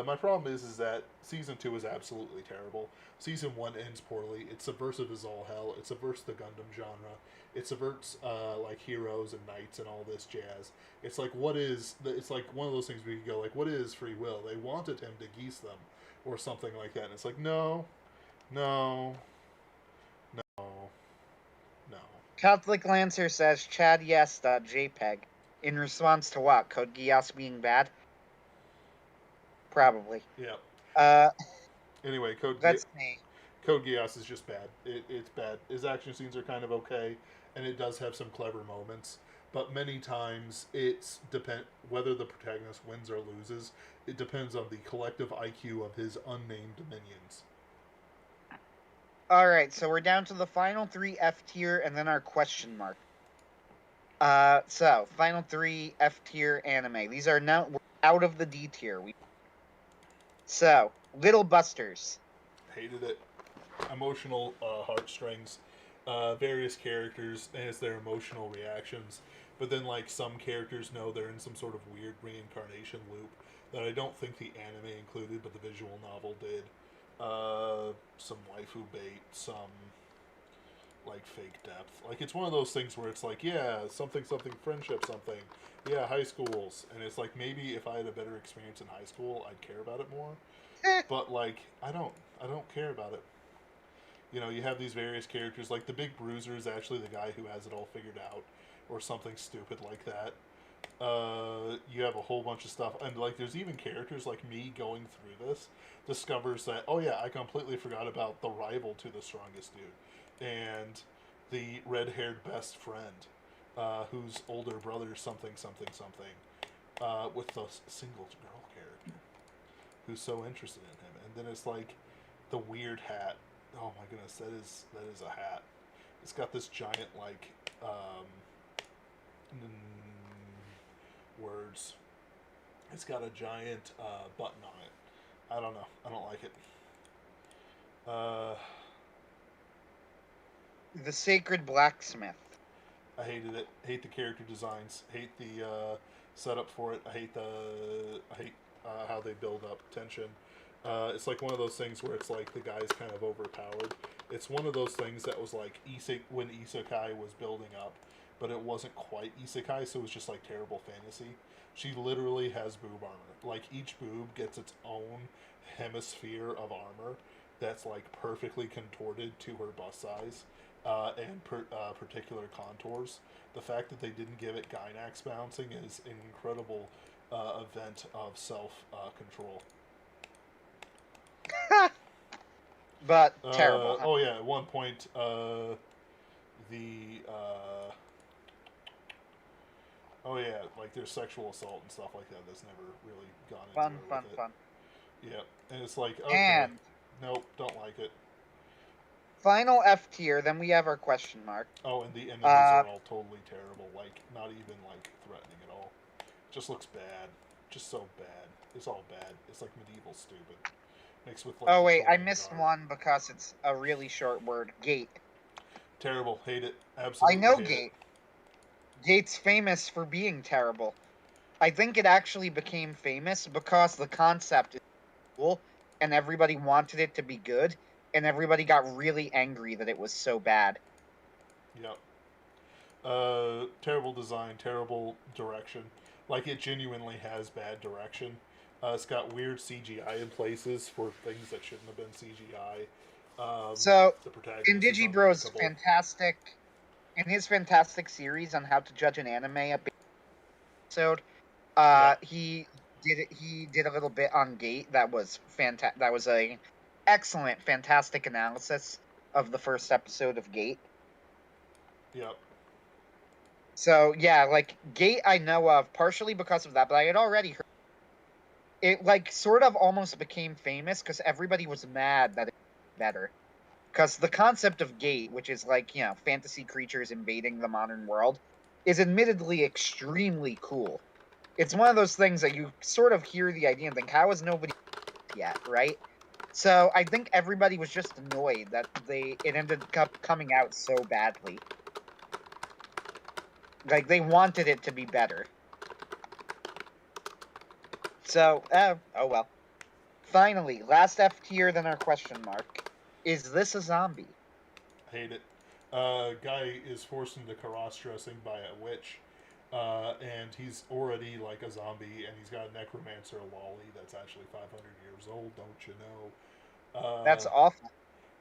My problem is that season 2 is absolutely terrible. Season 1 ends poorly. It's subversive as all hell. It subverts the Gundam genre. It subverts like heroes and knights and all this jazz. It's like it's like one of those things where you go like, what is free will? They wanted him to geese them, or something like that. And it's like, no, no, no, no. Catholic Lancer says Chad yes. JPEG. In response to what? Code Geass being bad? Probably. Yeah. Uh, Anyway, let's see. Code Geass is just bad. It's bad. His action scenes are kind of okay, and it does have some clever moments. But many times, it's depend whether the protagonist wins or loses. It depends on the collective IQ of his unnamed minions. All right, so we're down to the final 3 F tier and then our question mark. So final 3 F tier anime. These are now we're out of the D tier. So Little Busters. Hated it. Emotional heartstrings, various characters, and it's their emotional reactions. But then, like, some characters know they're in some sort of weird reincarnation loop that I don't think the anime included, but the visual novel did. Some waifu bait, some like fake depth. Like, it's one of those things where it's like, yeah, something something friendship something. Yeah, high schools, and it's like maybe if I had a better experience in high school, I'd care about it more. But like, I don't care about it. You know, you have these various characters. Like the Big Bruiser is actually the guy who has it all figured out, or something stupid like that. You have a whole bunch of stuff, and like there's even characters like me going through this discovers that, oh yeah, I completely forgot about the rival to the strongest dude, and the red-haired best friend, whose older brother something something something, with the single girl character who's so interested in him, and then it's like the weird hat. Oh my goodness, that is a hat. It's got this giant like words. It's got a giant button on it. I don't know. I don't like it. Uh, The Sacred Blacksmith. I hated it. Hate the character designs. Hate the setup for it. I hate how they build up tension. It's like one of those things where it's like the guy's kind of overpowered. It's one of those things that was like when Isekai was building up, but it wasn't quite Isekai, so it was just like terrible fantasy. She literally has boob armor. Like each boob gets its own hemisphere of armor that's like perfectly contorted to her bust size, and particular contours. The fact that they didn't give it Gynax bouncing is an incredible event of self control. But terrible. Oh yeah, at one point, the oh yeah, like there's sexual assault and stuff like that. That's never really gone Fun, anywhere fun, with it. fun. Yeah, and it's like okay, And nope, don't like it. final F tier, then we have our question mark. Oh, and the enemies Uh, are all totally terrible. Like not even like threatening at all. Just looks bad. Just so bad. It's all bad. It's like medieval stupid. Mixed with like oh the wait, I Chilean missed guard. one because it's a really short word. Gate. Terrible. Hate it. I Absolutely know hate it. Gate. Gate's famous for being terrible. I think it actually became famous because the concept is cool and everybody wanted it to be good, and everybody got really angry that it was so bad. Yep. Terrible design, terrible direction. Like it genuinely has bad direction. It's got weird CGI in places for things that shouldn't have been CGI. So, The in protagonist is Digibro's unlikable. fantastic, in his fantastic series on how to judge an anime episode, Yeah, he did a little bit on Gate that was fantastic. That was a excellent, fantastic analysis of the first episode of Gate. yep, So yeah, like Gate I know of partially because of that, but I had already heard it like sort of almost became famous because everybody was mad that it was better. Because the concept of Gate, which is like, fantasy creatures invading the modern world, is admittedly extremely cool. It's one of those things that you sort of hear the idea and think, how has nobody yet, right? So I think everybody was just annoyed that it ended up coming out so badly. Like they wanted it to be better. So, oh well. Finally, last F tier, then our question mark. Is this a zombie? hate it. Guy is forced into cross dressing by a witch, and he's already like a zombie, and he's got a necromancer lolly that's actually 500 years old. Don't you know? That's awful.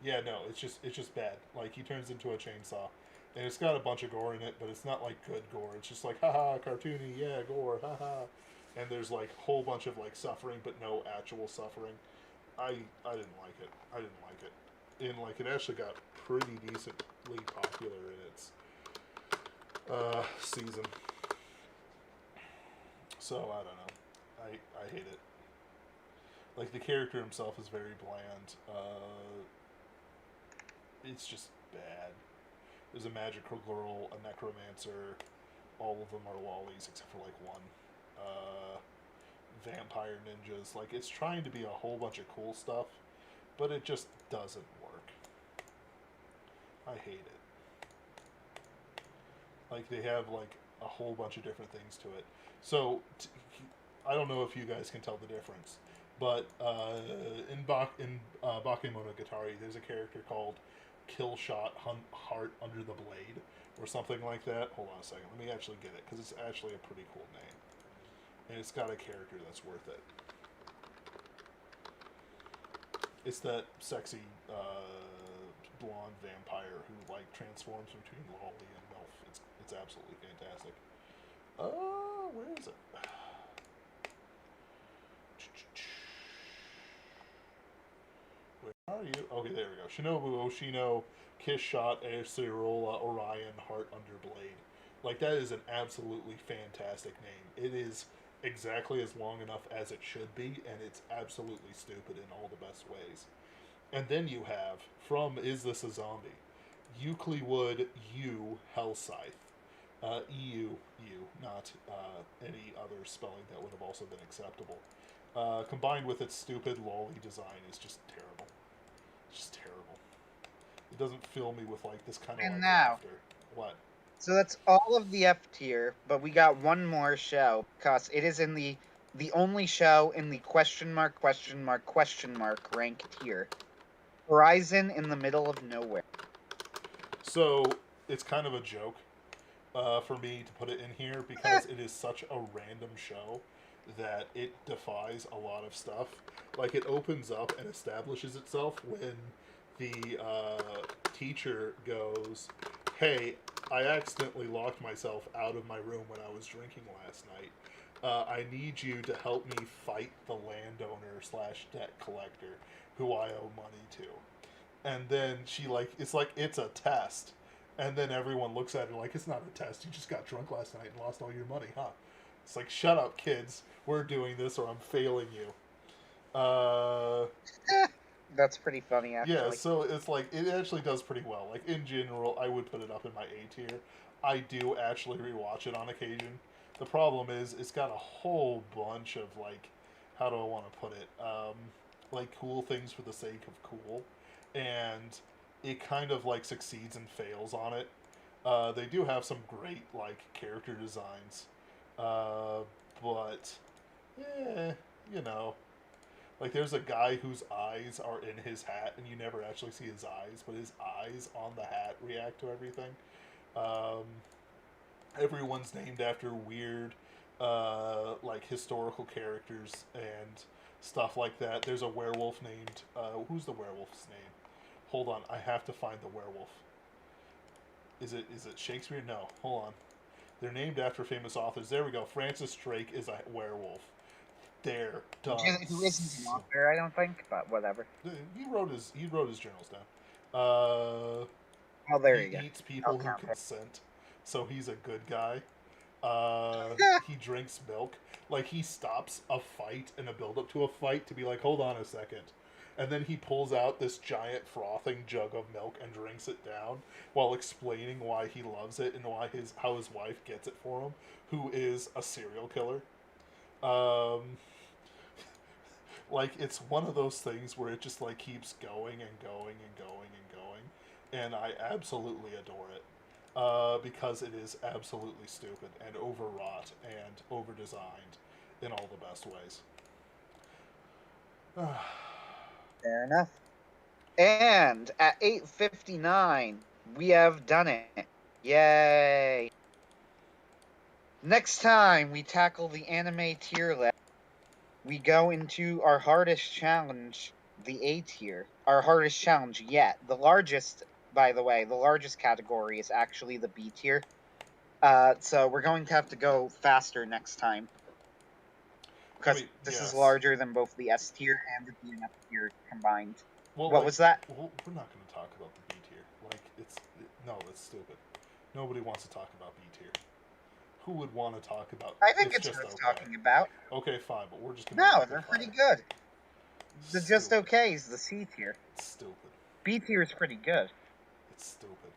Yeah, no, it's just bad. Like he turns into a chainsaw. And it's got a bunch of gore in it, but it's not like good gore. It's just like, haha, cartoony, yeah, gore, haha. And there's like a whole bunch of like suffering, but no actual suffering. I didn't like it. I didn't like it. And like it actually got pretty decently popular in its season. So I don't know. I hate it. Like the character himself is very bland. It's just bad. There's a magical girl, a necromancer. All of them are lollies except for like one. Vampire ninjas. Like it's trying to be a whole bunch of cool stuff, but it just doesn't work. I hate it. Like they have like a whole bunch of different things to it. So I don't know if you guys can tell the difference, but in Bakemonogatari, there's a character called Killshot Heart Under the Blade, or something like that. Hold on a second. Let me actually get it because it's actually a pretty cool name, and it's got a character that's worth it. It's that sexy blonde vampire who like transforms between lolly and milf. It's absolutely fantastic. Where is it? Where are you? Okay, there we go. Shinobu Oshino, Kiss Shot, Acerola, Orion, Heart Under Blade. Like, that is an absolutely fantastic name. It is exactly as long enough as it should be, and it's absolutely stupid in all the best ways. And then you have, from Is This a Zombie? Euclid U Hell Scythe. EU, not any other spelling that would have also been acceptable. Combined with its stupid lolly design is just terrible. It's just terrible. It doesn't fill me with like this kind of And like now, laughter. What? so that's all of the F tier, but we got one more show because it is in the only show in the question mark rank tier. Horizon in the Middle of Nowhere. So it's kind of a joke for me to put it in here because it is such a random show that it defies a lot of stuff. Like it opens up and establishes itself when the teacher goes, "Hey, I accidentally locked myself out of my room when I was drinking last night. I need you to help me fight the landowner slash debt collector who I owe money to." And then she like it's a test, and then everyone looks at her like it's not a test. You just got drunk last night and lost all your money, huh? It's like, shut up, kids. We're doing this, or I'm failing you. That's pretty funny, Yeah, actually. so it's like it actually does pretty well. Like in general, I would put it up in my A tier. I do actually rewatch it on occasion. The problem is it's got a whole bunch of like, how do I want to put it? Like cool things for the sake of cool, and it kind of like succeeds and fails on it. They do have some great like character designs, uh, but yeah, you know, like there's a guy whose eyes are in his hat, and you never actually see his eyes, but his eyes on the hat react to everything. Um, Everyone's named after weird, like historical characters and stuff like that. There's a werewolf named. Who's the werewolf's name? Hold on, I have to find the werewolf. Is it Shakespeare? No, hold on. They're named after famous authors. There we go. Francis Drake is a werewolf. There, done. Who isn't an author, I don't think, but whatever. He wrote his journals down. Uh, Oh, there he you go. eats I'll people who count it. consent, so he's a good guy. He drinks milk. Like he stops a fight and a build up to a fight to be like, hold on a second. And then he pulls out this giant frothing jug of milk and drinks it down while explaining why he loves it and how his wife gets it for him, who is a serial killer. Um, like it's one of those things where it just like keeps going and going and going and going, and I absolutely adore it because it is absolutely stupid and overwrought and overdesigned in all the best ways. Fair enough. And at 8:59, we have done it. Yay! Next time we tackle the anime tier list, we go into our hardest challenge, the A tier. Our hardest challenge yet, the largest by the way, the largest category is actually the B tier. So we're going to have to go faster next time. Because this is yes. larger than both the S tier and the DNF tier combined. Well, What was that? Well, we're not going to talk about the B tier. No, that's stupid. Nobody wants to talk about B tier. Who would want to talk about? I think it's just worth okay. talking about. Okay, fine, but we're just going to. No, they're pretty good. The just okay is the C tier. It's stupid. B tier is pretty good. It's stupid.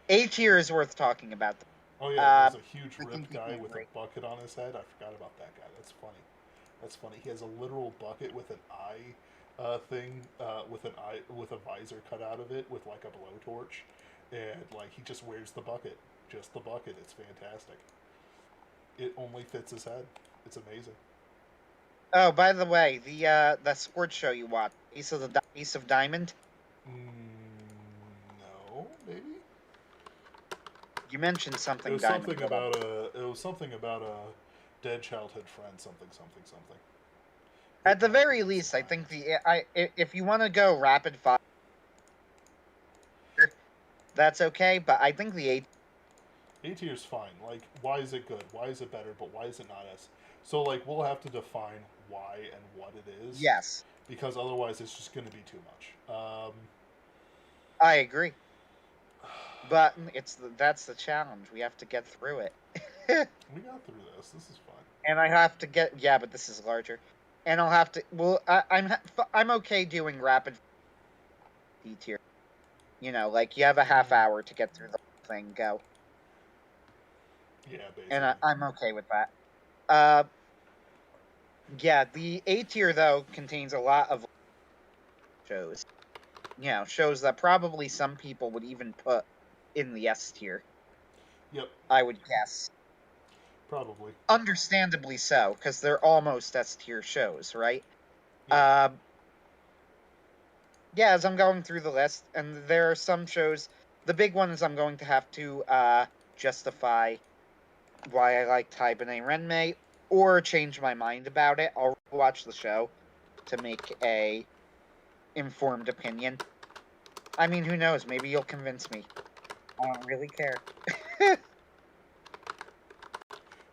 A tier is worth talking about. Oh yeah, there's a huge ripped guy with a bucket on his head. I forgot about that guy. That's funny. That's funny. He has a literal bucket with an eye thing, with a visor cut out of it, with like a blowtorch, and like he just wears the bucket, just the bucket. It's fantastic. It only fits his head. It's amazing. Oh, by the way, the sports show you watched, Ace of Diamond. No, maybe. You mentioned something. It was something about a dead childhood friend. Something. At the very least, I think if you want to go rapid fire, that's okay. But I think the A tier is fine. Like, why is it good? Why is it better? But why is it not S? So like, we'll have to define why and what it is. Yes. Because otherwise, it's just going to be too much. I agree. But that's the challenge. We have to get through it. We got through this. This is fun. And I have to but this is larger. And I'll have to. Well, I'm okay doing rapid D tier. You know, like you have a half hour to get through the whole thing. Go. Yeah, basically. And I'm okay with that. Yeah, the A tier though contains a lot of shows. You know, shows that probably some people would even put in the S tier. Yep. I would guess. Probably. Understandably so, because they're almost S tier shows, right? Yeah. Yeah, as I'm going through the list, and there are some shows. The big ones I'm going to have to justify why I liked Hibernate Renmei, or change my mind about it. I'll watch the show to make a informed opinion. I mean, who knows? Maybe you'll convince me. I don't really care.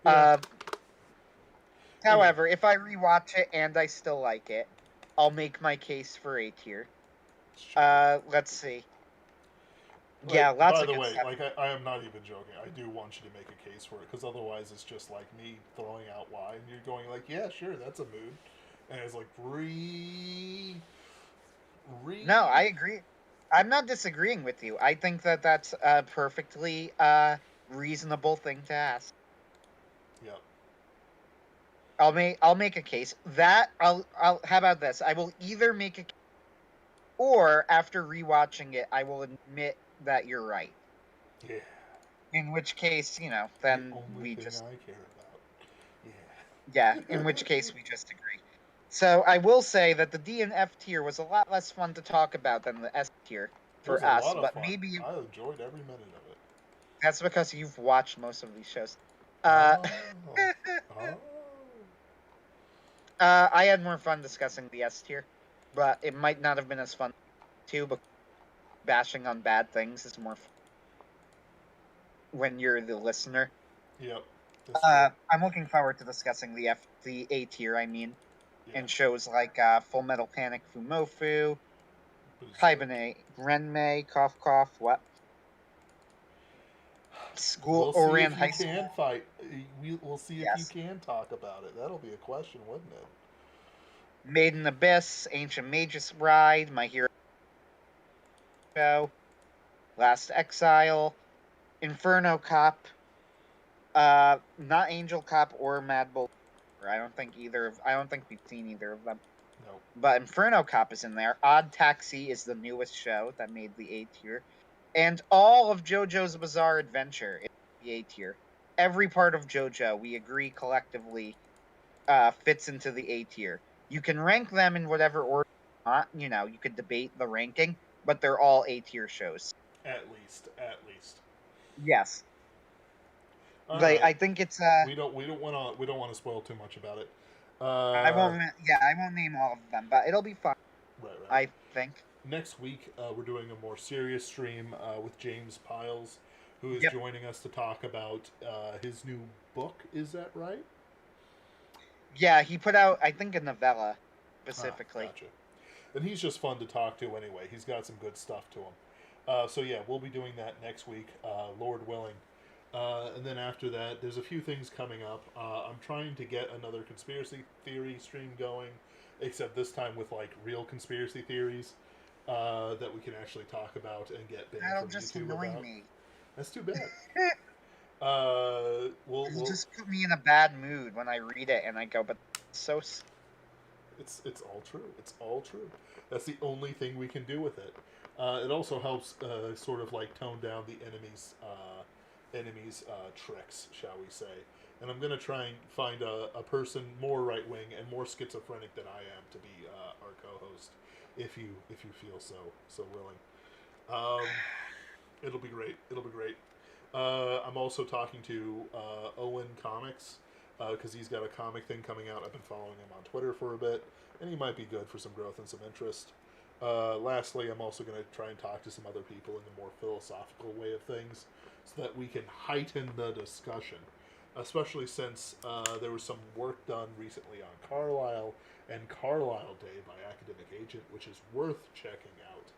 Yeah. However, if I rewatch it and I still like it, I'll make my case for A tier. Sure. Let's see. Like, Yeah, lots of By the good way, stuff. like I am not even joking. I do want you to make a case for it, because otherwise it's just like me throwing out why, and you're going like, yeah, sure, that's a mood, and it's like No, I agree. I'm not disagreeing with you. I think that that's a perfectly reasonable thing to ask. Yep. I'll make a case that I'll how about this? I will either make a case, or after rewatching it, I will admit that you're right. Yeah. In which case, you know, then I care about. Yeah. In which case we just agree. So I will say that the D and F tier was a lot less fun to talk about than the S tier for us, but fun. maybe I enjoyed every minute of it. That's because you've watched most of these shows. Oh. I had more fun discussing the S tier, but it might not have been as fun too. But bashing on bad things is more fun when you're the listener. Yep. I'm looking forward to discussing the A tier. I mean, in shows like Full Metal Panic Fumofu, Hibernate Renmei, Cough Cough, what? School Oran High School. Can fight. We'll see if you can talk about it. That'll be a question, wouldn't it? Maiden Abyss, Ancient Magus Bride, My Hero Show, Last Exile, Inferno Cop, not Angel Cop or Mad Bull. I don't think we've seen either of them. No. But Inferno Cop is in there. Odd Taxi is the newest show that made the A tier. And all of JoJo's Bizarre Adventure is the A tier. Every part of JoJo, we agree collectively, fits into the A tier. You can rank them in whatever order you want. You know, you could debate the ranking, but they're all A tier shows. At least. Yes. Right. I think it's we don't want to spoil too much about it. I won't name all of them, but it'll be fun. Right. I think. next week, we're doing a more serious stream with James Piles, who is Yep. joining us to talk about his new book. Is that right? Yeah, he put out, I think, a novella specifically. Gotcha. And he's just fun to talk to anyway. He's got some good stuff to him. So yeah, we'll be doing that next week, Lord willing. And then after that, there's a few things coming up. I'm trying to get another conspiracy theory stream going, except this time with like real conspiracy theories that we can actually talk about and get banned That'll from just YouTube annoy about. me. That's too bad. You just put me in a bad mood when I read it, and I go, "But so." It's all true. It's all true. That's the only thing we can do with it. It also helps sort of like tone down the enemy's tricks, shall we say? And I'm gonna try and find a person more right wing and more schizophrenic than I am to be our co-host, if you feel so willing. It'll be great. It'll be great. I'm also talking to Owen Comics because he's got a comic thing coming out. I've been following him on Twitter for a bit, and he might be good for some growth and some interest. Lastly, I'm also going to try and talk to some other people in the more philosophical way of things so that we can heighten the discussion, especially since there was some work done recently on Carlisle and Carlisle Day by Academic Agent, which is worth checking out,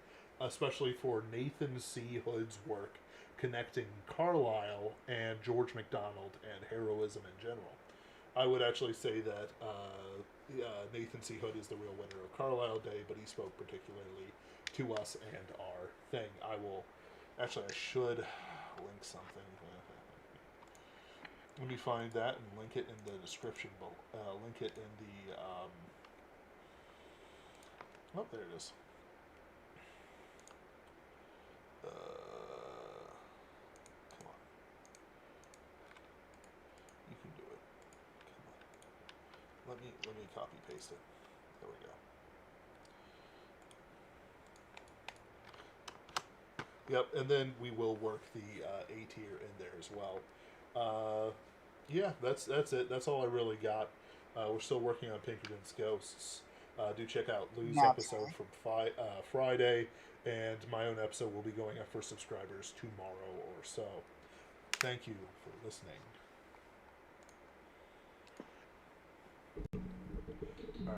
especially for Nathan C. Hood's work connecting Carlisle and George MacDonald and heroism in general. I would actually say that Nathan C. Hood is the real winner of Carlisle Day, but he spoke particularly to us and our thing. I should link something. Let me find that and link it in the description. Link it in the. Oh, there it is. Come on. You can do it. Come on. Let me copy paste it. There we go. Yep, and then we will work the A tier in there as well. Yeah, that's it. That's all I really got. We're still working on Pinkerton's Ghosts. Do check out Lou's episode from Friday, and my own episode will be going up for subscribers tomorrow or so. Thank you for listening.